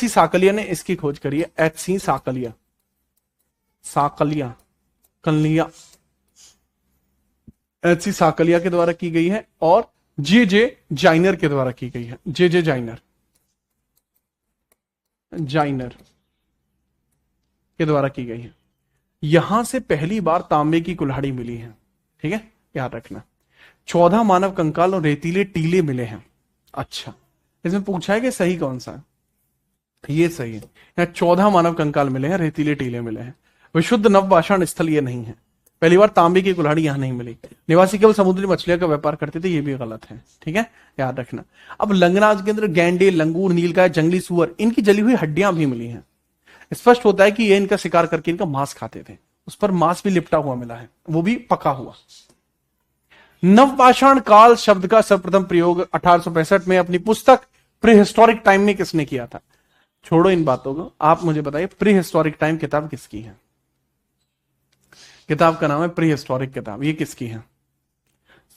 साकलिया ने इसकी खोज करी है। एच सी साकलिया, साकलिया, कलिया, एच सी साकलिया के द्वारा की गई है और जे जाइनर के द्वारा की गई है। जे जाइनर, जाइनर के द्वारा की गई है। यहां से पहली बार तांबे की कुल्हाड़ी मिली है। ठीक है, याद रखना। 14 मानव कंकाल और रेतीले टीले मिले हैं। अच्छा, इसमें पूछा है कि सही कौन सा है? ये सही है। यहाँ 14 मानव कंकाल मिले हैं, रेतीले टीले मिले हैं। विशुद्ध नवपाषाण स्थल ये नहीं है। पहली बार तांबे की कुल्हाड़ी यहां नहीं मिली। निवासी केवल समुद्री मछलियों का व्यापार करते थे, ये भी गलत है। ठीक है, याद रखना। अब लंगनाज के अंदर गैंडे, लंगूर, नीलगाय, जंगली सुअर, इनकी जली हुई हड्डियां भी मिली हैं। स्पष्ट होता है कि ये इनका शिकार करके इनका मांस खाते थे। उस पर मांस भी लिपटा हुआ मिला है, वो भी पका हुआ। नवपाषाण काल शब्द का सर्वप्रथम प्रयोग 1865 में अपनी पुस्तक प्री हिस्टोरिक टाइम में किसने किया था? छोड़ो इन बातों को, आप मुझे बताइए प्री हिस्टोरिक टाइम किताब किसकी है? किताब का नाम है प्री हिस्टोरिक किताब, ये किसकी है?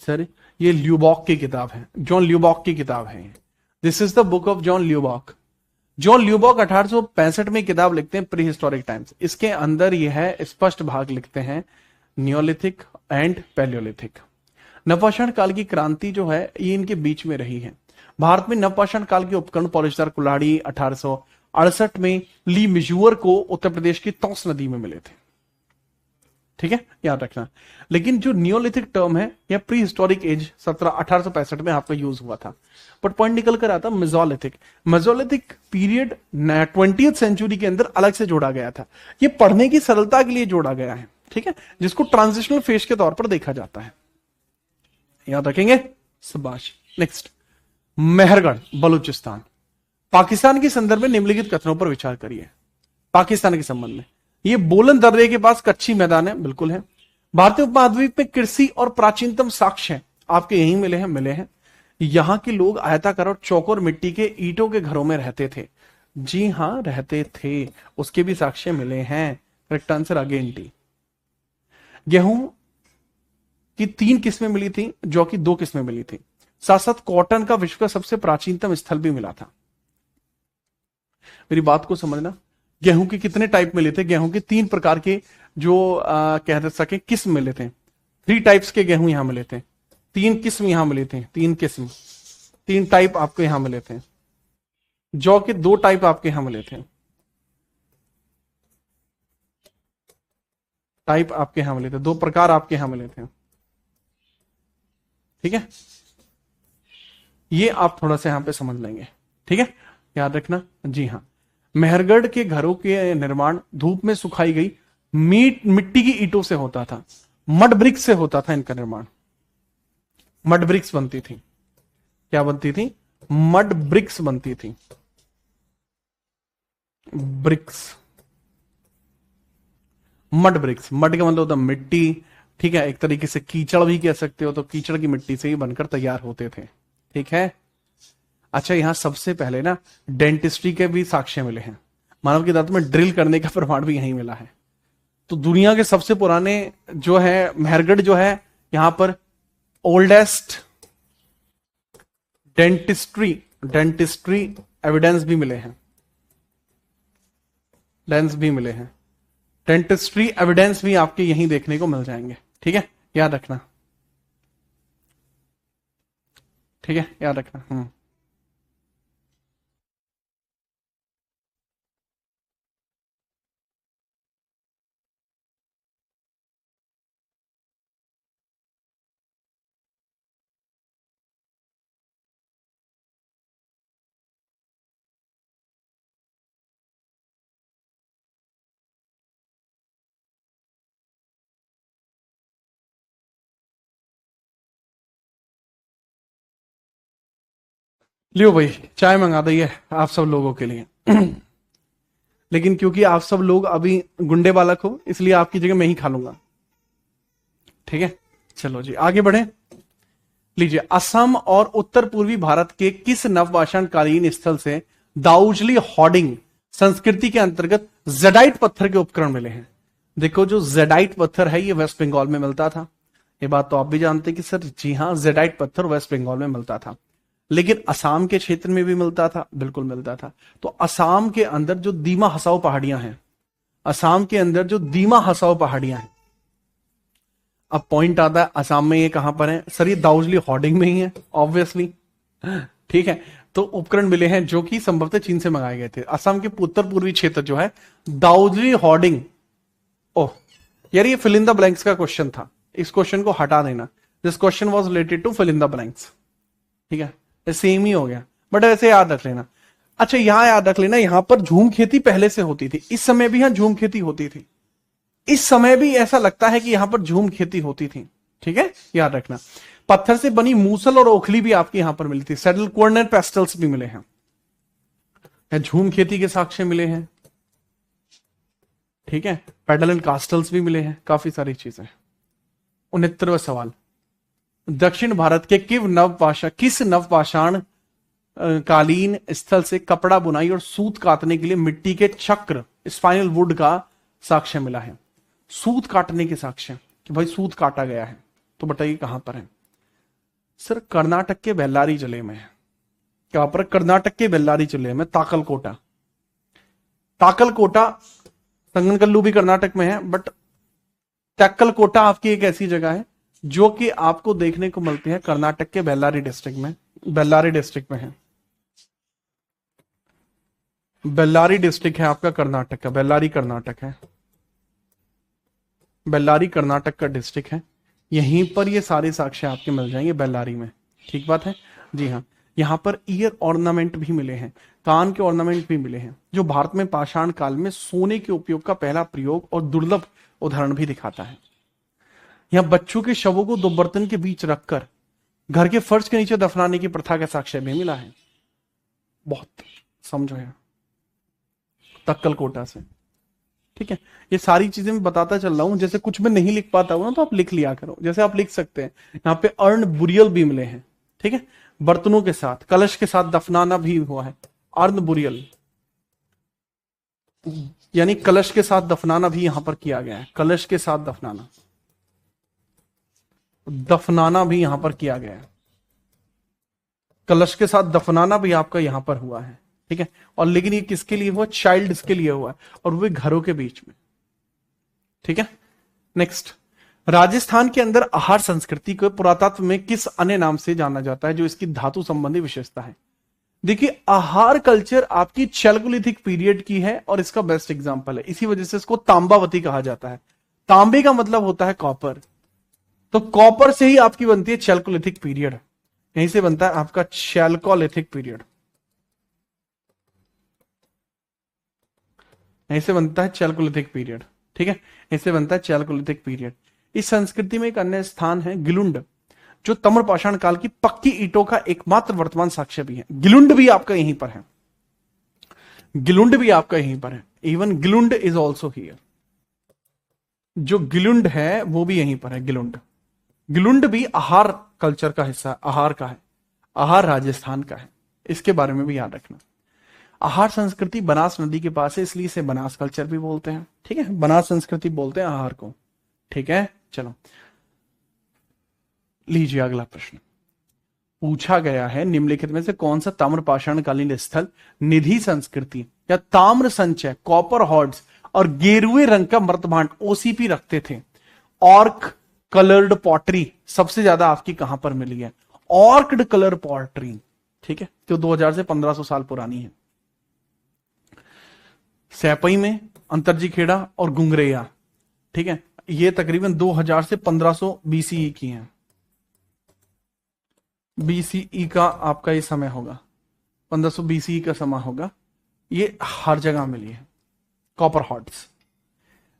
सर ये ल्यूबॉक की किताब है, जॉन ल्यूबॉक की किताब है। This is the book of John Lubbock. John Lubbock 1865 में किताब लिखते हैं प्री हिस्टोरिक टाइम्स। इसके अंदर यह है स्पष्ट भाग लिखते हैं नियोलिथिक एंड पैलियोलिथिक। नवपाषाण काल की क्रांति जो है ये इनके बीच में रही है। भारत में नवपाषाण काल के उपकरण पॉलिशदार कुल्हाड़ी 1868 में ली मिजूअर को उत्तर प्रदेश की तौस नदी में मिले थे। ठीक है, याद रखना। लेकिन जो नियोलिथिक टर्म है या प्री हिस्टोरिक एज 1865 में आपका यूज हुआ था। बट पॉइंट निकल कर आता Mesolithic. Mesolithic period 20th century के अंदर अलग से जोड़ा गया था। ये पढ़ने की सरलता के लिए जोड़ा गया है। ठीक है, जिसको ट्रांजिशनल फेज के तौर पर देखा जाता है, याद रखेंगे। सुभाष। नेक्स्ट, मेहरगढ़ बलूचिस्तान। पाकिस्तान के संदर्भ में निम्नलिखित कथनों पर विचार करिए। पाकिस्तान के संबंध में, ये बोलन दर्रे के पास कच्ची मैदान है, बिल्कुल है। भारतीय उपमहाद्वीप में कृषि और प्राचीनतम साक्ष्य आपके यहीं मिले हैं, मिले हैं। यहां के लोग आयताकार और चौकोर मिट्टी के ईंटों के घरों में रहते थे। जी हां, रहते थे, उसके भी साक्ष्य मिले हैं। Correct answer again D. गेहूं की 3 किस्में मिली थी, जौ की 2 किस्में मिली थी। साथ साथ कॉटन का विश्व का सबसे प्राचीनतम स्थल भी मिला था। मेरी बात को समझना। गेहूं के कितने टाइप मिले थे? गेहूं के 3 प्रकार के जो कह सके किस्म मिले थे। 3 टाइप्स के गेहूं यहां मिले थे। 3 किस्म यहां मिले थे, 3 किस्म, 3 टाइप आपको यहां मिले थे। जौ के 2 टाइप आपके यहां मिले थे। टाइप आपके यहां मिले थे, 2 प्रकार आपके यहां मिले थे। ठीक है, ये आप थोड़ा सा यहां पे समझ लेंगे। ठीक है, याद रखना। जी हाँ, मेहरगढ़ के घरों के निर्माण धूप में सुखाई गई मिट्टी की ईंटों से होता था। मड ब्रिक्स से होता था इनका निर्माण। मड ब्रिक्स बनती थी। क्या बनती थी? मड ब्रिक्स बनती थी। BRICS, mud bricks. मड का मतलब होता मिट्टी। ठीक है, एक तरीके से कीचड़ भी कह सकते हो, तो कीचड़ की मिट्टी से ही बनकर तैयार होते थे। ठीक है। अच्छा, यहां सबसे पहले ना डेंटिस्ट्री के भी साक्ष्य मिले हैं। मानव के दांत में ड्रिल करने का प्रमाण भी यहीं मिला है। तो दुनिया के सबसे पुराने जो है मेहरगढ़ जो है, यहां पर ओल्डेस्ट डेंटिस्ट्री डेंटिस्ट्री एविडेंस भी मिले हैं। लेंस भी मिले हैं। डेंटिस्ट्री एविडेंस भी आपके यहीं देखने को मिल जाएंगे। ठीक है, याद रखना। ठीक है, याद रखना। लियो भाई, चाय मंगा दी है आप सब लोगों के लिए। लेकिन क्योंकि आप सब लोग अभी गुंडे बालक हो, इसलिए आपकी जगह मैं ही खा लूंगा। ठीक है, चलो जी आगे बढ़े। लीजिए, असम और उत्तर पूर्वी भारत के किस नवपाषाणकालीन स्थल से दाउजली हॉर्डिंग संस्कृति के अंतर्गत जेडाइट पत्थर के उपकरण मिले हैं? देखो, जो जेडाइट पत्थर है ये वेस्ट बंगाल में मिलता था। ये बात तो आप भी जानते हैं कि सर जी हां, जेडाइट पत्थर वेस्ट बंगाल में मिलता था। लेकिन असम के क्षेत्र में भी मिलता था, बिल्कुल मिलता था। तो असम के अंदर जो दीमा हसाओ पहाड़ियां हैं, असम के अंदर जो दीमा हसाओ पहाड़ियां हैं, अब पॉइंट आता है असम में ये कहां पर है? सर ये दाउजली हॉर्डिंग में ही है, ऑब्वियसली। ठीक है, तो उपकरण मिले हैं जो कि संभवतः चीन से मंगाए गए थे। असम के उत्तर पूर्वी क्षेत्र जो है दाउजली हॉर्डिंग। ओह यार, ये फिल इन द ब्लैंक्स का क्वेश्चन था, इस क्वेश्चन को हटा देना। This question was related to fill in the blanks. ठीक है, सेम ही हो गया, बट ऐसे याद रख लेना। अच्छा, यहां याद रख लेना, यहां पर झूम खेती पहले से होती थी, इस समय भी यहां झूम खेती होती थी, इस समय भी ऐसा लगता है कि यहां पर झूम खेती होती थी। ठीक है, याद रखना। पत्थर से बनी मूसल और ओखली भी आपके यहां पर मिलती, सेडल कोर्नर पेस्टल्स भी मिले हैं, झूम खेती के साक्ष्य मिले हैं। ठीक है, पेडल एंड कास्टल्स भी मिले हैं, काफी सारी चीजें। 69वां सवाल, दक्षिण भारत के किस नवपाषाण कालीन स्थल से कपड़ा बुनाई और सूत काटने के लिए मिट्टी के चक्र स्पाइनल वुड का साक्ष्य मिला है? सूत काटने के साक्ष्य कि भाई सूत काटा गया है, तो बताइए कहां पर है? सर कर्नाटक के बेल्लारी जिले में है। क्या पर? कर्नाटक के बेल्लारी जिले में ताकलकोटा। ताकलकोटा, संगनकल्लू भी कर्नाटक में है, बट ताकलकोटा आपकी एक ऐसी जगह है जो कि आपको देखने को मिलती है कर्नाटक के बेल्लारी डिस्ट्रिक्ट में। बेल्लारी डिस्ट्रिक्ट में है, बेल्लारी डिस्ट्रिक्ट है आपका कर्नाटक का, बेल्लारी कर्नाटक है, बेल्लारी कर्नाटक का डिस्ट्रिक्ट है। यहीं पर ये सारे साक्ष्य आपके मिल जाएंगे बेल्लारी में। ठीक बात है जी हाँ। यहां पर ईयर ऑर्नामेंट भी मिले हैं, कान के ऑर्नामेंट भी मिले हैं, जो भारत में पाषाण काल में सोने के उपयोग का पहला प्रयोग और दुर्लभ उदाहरण भी दिखाता है। यहां बच्चों के शवों को दो बर्तन के बीच रखकर घर के फर्श के नीचे दफनाने की प्रथा का साक्ष्य भी मिला है। बहुत समझो यार, तक्कलकोटा से। ठीक है, ये सारी चीजें मैं बताता चल रहा हूं, जैसे कुछ मैं नहीं लिख पाता हूं ना तो आप लिख लिया करो। जैसे आप लिख सकते हैं, यहाँ पे अर्ण बुरियल भी मिले हैं। ठीक है, बर्तनों के साथ, कलश के साथ दफनाना भी हुआ है, अर्ण बुरियल, यानी कलश के साथ दफनाना भी यहां पर किया गया है। कलश के साथ दफनाना, दफनाना भी यहां पर किया गया है। कलश के साथ दफनाना भी आपका यहां पर हुआ है। ठीक है, और लेकिन ये किसके लिए हुआ? चाइल्ड के लिए हुआ है, और वो घरों के बीच में। ठीक है, नेक्स्ट, राजस्थान के अंदर आहार संस्कृति को पुरातत्व में किस अन्य नाम से जाना जाता है जो इसकी धातु संबंधी विशेषता है? देखिए, आहार कल्चर आपकी चैल्कोलिथिक पीरियड की है और इसका बेस्ट एग्जांपल है, इसी वजह से इसको तांबावती कहा जाता है। तांबे का मतलब होता है कॉपर, तो कॉपर से ही आपकी बनती है चैल्कोलिथिक पीरियड, यहीं से बनता है आपका चैल्कोलिथिक पीरियड, यहीं से बनता है चैल्कोलिथिक पीरियड। ठीक है, यहीं से बनता है चैल्कोलिथिक पीरियड। इस संस्कृति में एक अन्य स्थान है गिलुंड, जो तम्रपाषाण काल की पक्की ईंटों का एकमात्र वर्तमान साक्ष्य भी है। गिलुंड भी आपका यहीं पर है, गिलुंड भी आपका यहीं पर है। Even Gilund is also here, जो गिलुंड है वो भी यहीं पर है। गिलुंड, गिलुंड भी आहार कल्चर का हिस्सा, आहार का है, आहार राजस्थान का है, इसके बारे में भी याद रखना। आहार संस्कृति बनास नदी के पास है, इसलिए इसे बनास कल्चर भी बोलते हैं। ठीक है, बनास संस्कृति बोलते हैं आहार को। ठीक है, चलो लीजिए अगला प्रश्न पूछा गया है, निम्नलिखित में से कौन सा ताम्रपाषाण कालीन स्थल निधि संस्कृति या ताम्र संचय, कॉपर हॉर्ड्स और गेरुए रंग का मृतभांड ओसीपी रखते थे? ऑर्क कलर्ड पॉटरी सबसे ज्यादा आपकी कहां पर मिली है? ऑर्क्ड कलर पॉटरी। ठीक है, तो 2000 से 1500 साल पुरानी है। सैपई में, अंतरजी खेड़ा और गुंगरेया। ठीक है, ये तकरीबन 2000 से 1500 बीसीई की हैं। बीसीई का आपका ये समय होगा, 1500 बीसीई का समय होगा। ये हर जगह मिली है कॉपर हॉर्ड्स।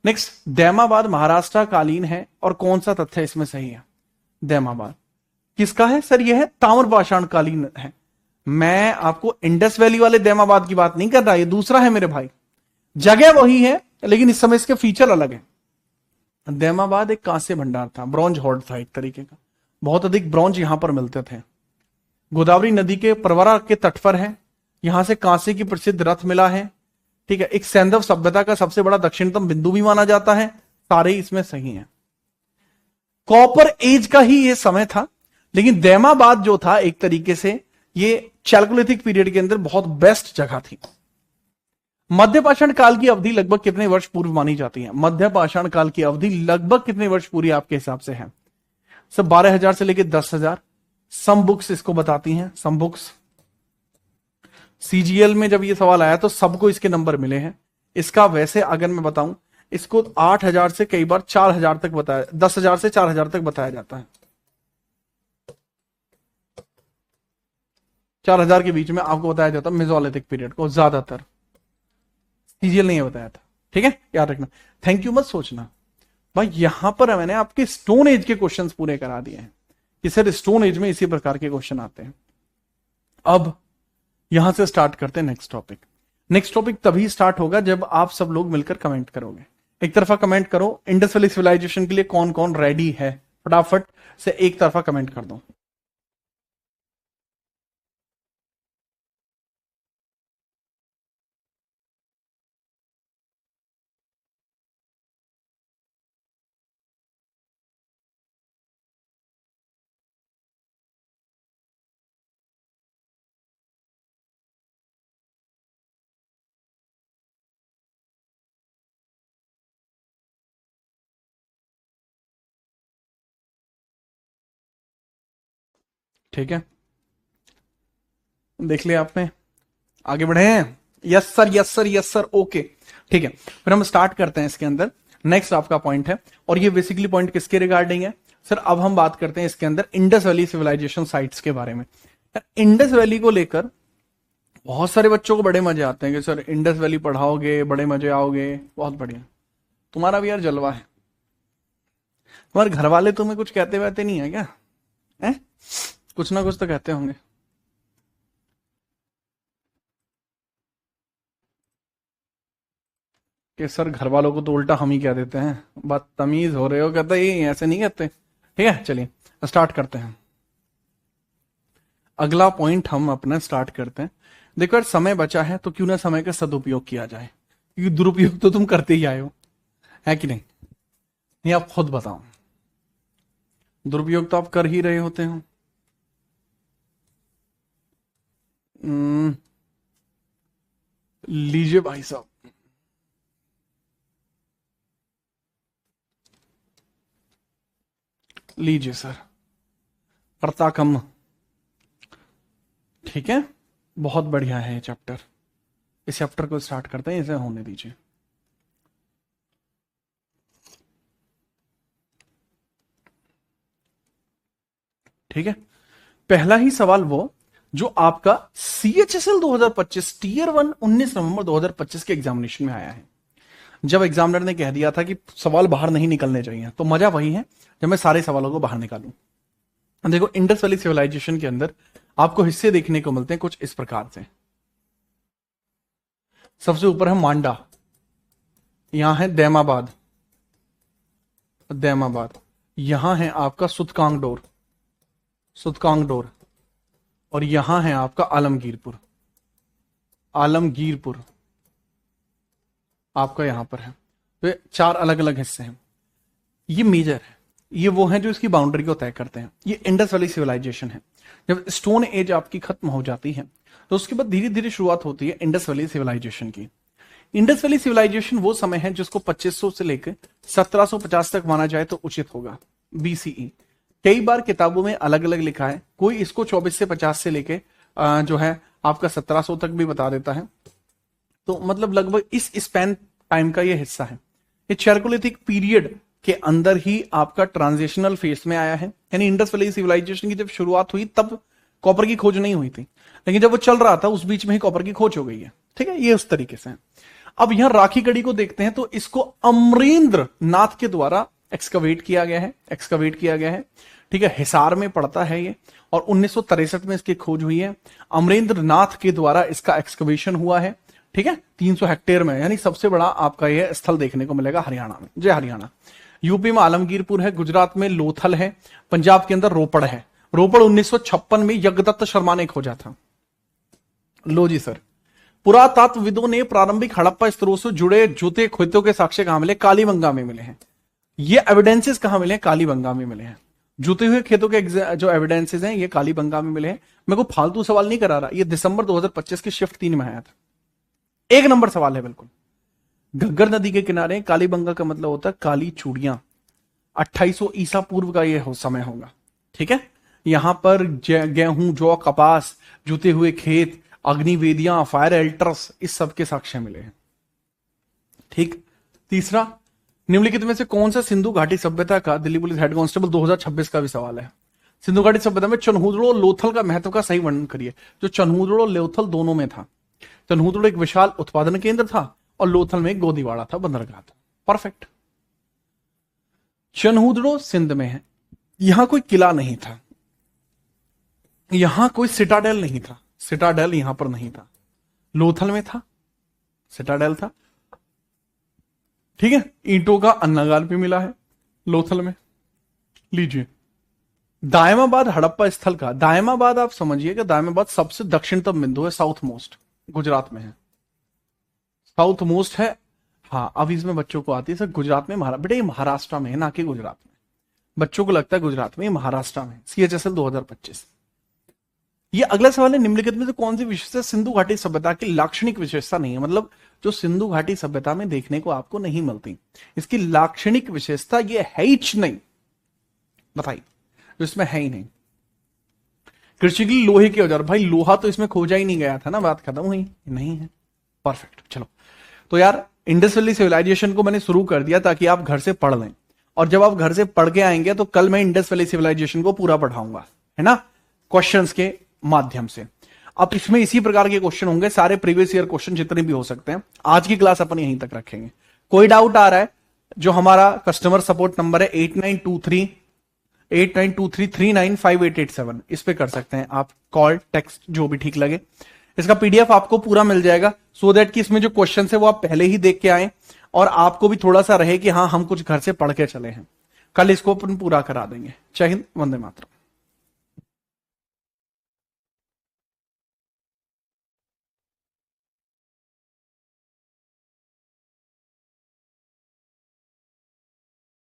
नेक्स्ट, दैमाबाद महाराष्ट्र कालीन है और कौन सा तथ्य इसमें सही है? दैमाबाद किसका है सर? यह है ताम्रपाषाण कालीन है। मैं आपको इंडस वैली वाले दैमाबाद की बात नहीं कर रहा, ये दूसरा है मेरे भाई। जगह वही है लेकिन इस समय इसके फीचर अलग है। दैमाबाद एक कांस्य भंडार था, ब्रॉन्ज होर्ड था एक तरीके का, बहुत अधिक ब्रॉन्ज यहां पर मिलते थे। गोदावरी नदी के प्रवरा के तट पर है, यहां से कांसे की प्रसिद्ध रथ मिला है। ठीक है, एक सैंधव सभ्यता का सबसे बड़ा दक्षिणतम बिंदु भी माना जाता है। सारे इसमें सही हैं। कॉपर एज का ही ये समय था, लेकिन दैमाबाद जो था एक तरीके से ये चैल्कोलिथिक पीरियड के अंदर बहुत बेस्ट जगह थी। मध्यपाषाण काल की अवधि लगभग कितने वर्ष पूर्व मानी जाती है? मध्यपाषाण काल की अवधि लगभग कितने वर्ष पूरी आपके हिसाब से है? सब 12,000 से लेकर 10,000। सम बुक्स इसको बताती हैं, सम बुक्स। सीजीएल में जब ये सवाल आया तो सबको इसके नंबर मिले हैं। इसका वैसे अगर मैं बताऊं, इसको 8,000 से कई बार 4,000 तक बताया, 10,000 से 4,000 तक बताया जाता है। 4,000 के बीच में आपको बताया जाता है मेसोलिथिक पीरियड को, ज्यादातर सीजीएल नहीं बताया था। ठीक है, याद रखना। थैंक यू मत सोचना भाई, यहां पर मैंने आपके स्टोन एज के क्वेश्चंस पूरे करा दिए हैं कि सर स्टोन एज में इसी प्रकार के क्वेश्चन आते हैं। अब यहां से स्टार्ट करते हैं नेक्स्ट टॉपिक। नेक्स्ट टॉपिक तभी स्टार्ट होगा जब आप सब लोग मिलकर कमेंट करोगे। एक तरफा कमेंट करो, इंडस वैली सिविलाइजेशन के लिए कौन कौन रेडी है, फटाफट से एक तरफा कमेंट कर दो। ठीक है, देख लिया आपने, आगे बढ़े हैं? Yes sir, yes sir, yes sir, okay. ठीक है, फिर हम स्टार्ट करते हैं इसके अंदर। नेक्स्ट आपका पॉइंट है, और ये बेसिकली पॉइंट किसके रिगार्डिंग है सर? अब हम बात करते हैं इसके अंदर इंडस वैली सिविलाइजेशन साइट्स के बारे में। इंडस वैली को लेकर बहुत सारे बच्चों को बड़े मजे आते हैं कि सर इंडस वैली पढ़ाओगे, बड़े मजे आओगे, बहुत बढ़िया। तुम्हारा भी यार जलवा है। तुम्हारे घर वाले तुम्हें कुछ कहते वहते नहीं है क्या? है, कुछ ना कुछ तो कहते होंगे। कि सर घर वालों को तो उल्टा हम ही कह देते हैं, बदतमीज हो रहे हो, कहते ये ऐसे नहीं कहते। ठीक है, चलिए स्टार्ट करते हैं। अगला पॉइंट हम अपना स्टार्ट करते हैं। देखो यार, समय बचा है तो क्यों ना समय का सदुपयोग किया जाए, क्योंकि दुरुपयोग तो तुम करते ही आए हो, है कि नहीं? नहीं, आप खुद बताओ, दुरुपयोग तो आप कर ही रहे होते हो। लीजिए भाई साहब, लीजिए सर, करता कम। ठीक है, बहुत बढ़िया है ये चैप्टर। इस चैप्टर को स्टार्ट करते हैं, इसे होने दीजिए। ठीक है, पहला ही सवाल वो जो आपका CHSL 2025 टीयर 1 19 नवंबर 2025 के एग्जामिनेशन में आया है। जब एग्जामिनर ने कह दिया था कि सवाल बाहर नहीं निकलने चाहिए, तो मजा वही है जब मैं सारे सवालों को बाहर निकालूं। देखो, इंडस वैली सिविलाइजेशन के अंदर आपको हिस्से देखने को मिलते हैं कुछ इस प्रकार से। सबसे ऊपर है मांडा, यहां है दैमाबाद, दैमाबाद। यहां है आपका सुतकांगडोर, सुतकांगडोर। और यहां है आपका आलमगीरपुर, आलमगीरपुर आपका यहां पर है। तो ये 4 अलग अलग हिस्से हैं। ये मेजर है, ये वो है जो इसकी बाउंड्री को तय करते हैं। ये इंडस वैली सिविलाइजेशन है। जब स्टोन एज आपकी खत्म हो जाती है तो उसके बाद धीरे धीरे शुरुआत होती है इंडस वैली सिविलाइजेशन की। इंडस वैली सिविलाइजेशन वो समय है जिसको 2500 से लेकर 1750 तक माना जाए तो उचित होगा, BCE। कई बार किताबों में अलग अलग लिखा है, कोई इसको 24 से 50 से लेके जो है आपका 1700 तक भी बता देता है। तो मतलब लगभग इस स्पैन टाइम का ये हिस्सा है। ये चैल्कोलिथिक पीरियड के अंदर ही आपका ट्रांजिशनल फेज में आया है। यानी इंडस वैली सिविलाइजेशन की जब शुरुआत हुई तब कॉपर की खोज नहीं हुई थी, लेकिन जब वो चल रहा था उस बीच में ही कॉपर की खोज हो गई है। ठीक है, ये उस तरीके से है। अब यहां राखी कड़ी को देखते हैं तो इसको अमरेंद्र नाथ के द्वारा एक्सकवेट किया गया है। ठीक है, हिसार में पड़ता है ये, और 1963 में इसकी खोज हुई है। अमरेंद्र नाथ के द्वारा इसका एक्सकवेशन हुआ है। ठीक है, 300 हेक्टेयर में, यानी सबसे बड़ा आपका यह स्थल देखने को मिलेगा हरियाणा में। जय हरियाणा। यूपी में आलमगीरपुर है, गुजरात में लोथल है, पंजाब के अंदर रोपड़ है। रोपड़ 1956 में यज्ञदत्त शर्मा ने खोजा था। लो जी सर, पुरातत्वविदों ने प्रारंभिक हड़प्पा स्तरों से जुड़े जूते खोतों के साक्ष्य कहां मिले? कालीबंगा में मिले हैं। ये एविडेंसेस कहां मिले हैं? कालीबंगा में मिले हैं। जूते हुए खेतों के जो एविडेंसेस हैं ये कालीबंगा में मिले हैं। मैं को फालतू सवाल नहीं करा रहा, ये दिसंबर 2025 की शिफ्ट 3 में आया था। 1 नंबर सवाल है बिल्कुल। घग्गर नदी के किनारे कालीबंगा का मतलब होता है काली चूड़ियां। 2800 ईसा पूर्व का ये समय होगा। ठीक है, यहां पर गेहूं, जौ, कपास, जूते हुए खेत, अग्निवेदियां, फायर एल्टर्स, इस सब के साक्ष्य मिले हैं। ठीक। तीसरा, निम्नलिखित में से कौन सा सिंधु घाटी सभ्यता का, दिल्ली पुलिस हेड कांस्टेबल 2026 का भी सवाल है। सिंधु घाटी सभ्यता में चनहुदड़ो और लोथल का महत्व का सही वर्णन करिए। जो चनहुदड़ो लोथल दोनों में था। चनहुदड़ो एक विशाल उत्पादन केंद्र था और लोथल में एक गोदीवाड़ा था, बंदरगाह था। परफेक्ट। चनहुदड़ो सिंध में है, यहां कोई किला नहीं था, यहां कोई सिटाडेल नहीं था। सिटाडेल यहां पर नहीं था। लोथल में था, सिटाडेल था। ठीक है, ईंटों का अन्नागार भी मिला है लोथल में। लीजिए, दायमाबाद हड़प्पा स्थल का, दायमाबाद आप समझिए कि दायमाबाद सबसे दक्षिणतम बिंदु है, साउथ मोस्ट, गुजरात में है। साउथ मोस्ट है। हाँ, अब इसमें बच्चों को आती है सर गुजरात में, बेटा ये महाराष्ट्र में है, ना कि गुजरात में। बच्चों को लगता है गुजरात में, ये महाराष्ट्र में। CHSL 2025। ये अगला सवाल है, निम्नलिखित में से कौन सी विशेषता सिंधु घाटी सभ्यता की लाक्षणिक विशेषता नहीं है? मतलब जो सिंधु घाटी सभ्यता में देखने को आपको नहीं मिलती, इसकी लाक्षणिक विशेषता ये है ही नहीं। बताइए, जो इसमें है ही नहीं। कृषि के लिए लोहे के औजार, भाई लोहा तो इसमें खोजा ही नहीं गया था ना, बात खत्म हुई। नहीं है। परफेक्ट। चलो, तो यार इंडस वैली सिविलाइजेशन को मैंने शुरू कर दिया ताकि आप घर से पढ़ लें, और जब आप घर से पढ़ के आएंगे तो कल मैं इंडस वैली सिविलाइजेशन को पूरा पढ़ाऊंगा, है ना, क्वेश्चंस के माध्यम से। अब इसमें इसी प्रकार के क्वेश्चन होंगे, सारे प्रीवियस ईयर क्वेश्चन जितने भी हो सकते हैं। आज की क्लास अपन यहीं तक रखेंगे। कोई डाउट आ रहा है, जो हमारा कस्टमर सपोर्ट नंबर है 8923395887, इस पे कर सकते हैं आप कॉल, टेक्स्ट, जो भी ठीक लगे। इसका PDF आपको पूरा मिल जाएगा, सो दैट कि इसमें जो क्वेश्चन है वो आप पहले ही देख के आए और आपको भी थोड़ा सा रहे कि हाँ हम कुछ घर से पढ़ के चले हैं। कल इसको अपन पूरा करा देंगे। जय हिंद, वंदे मातरम।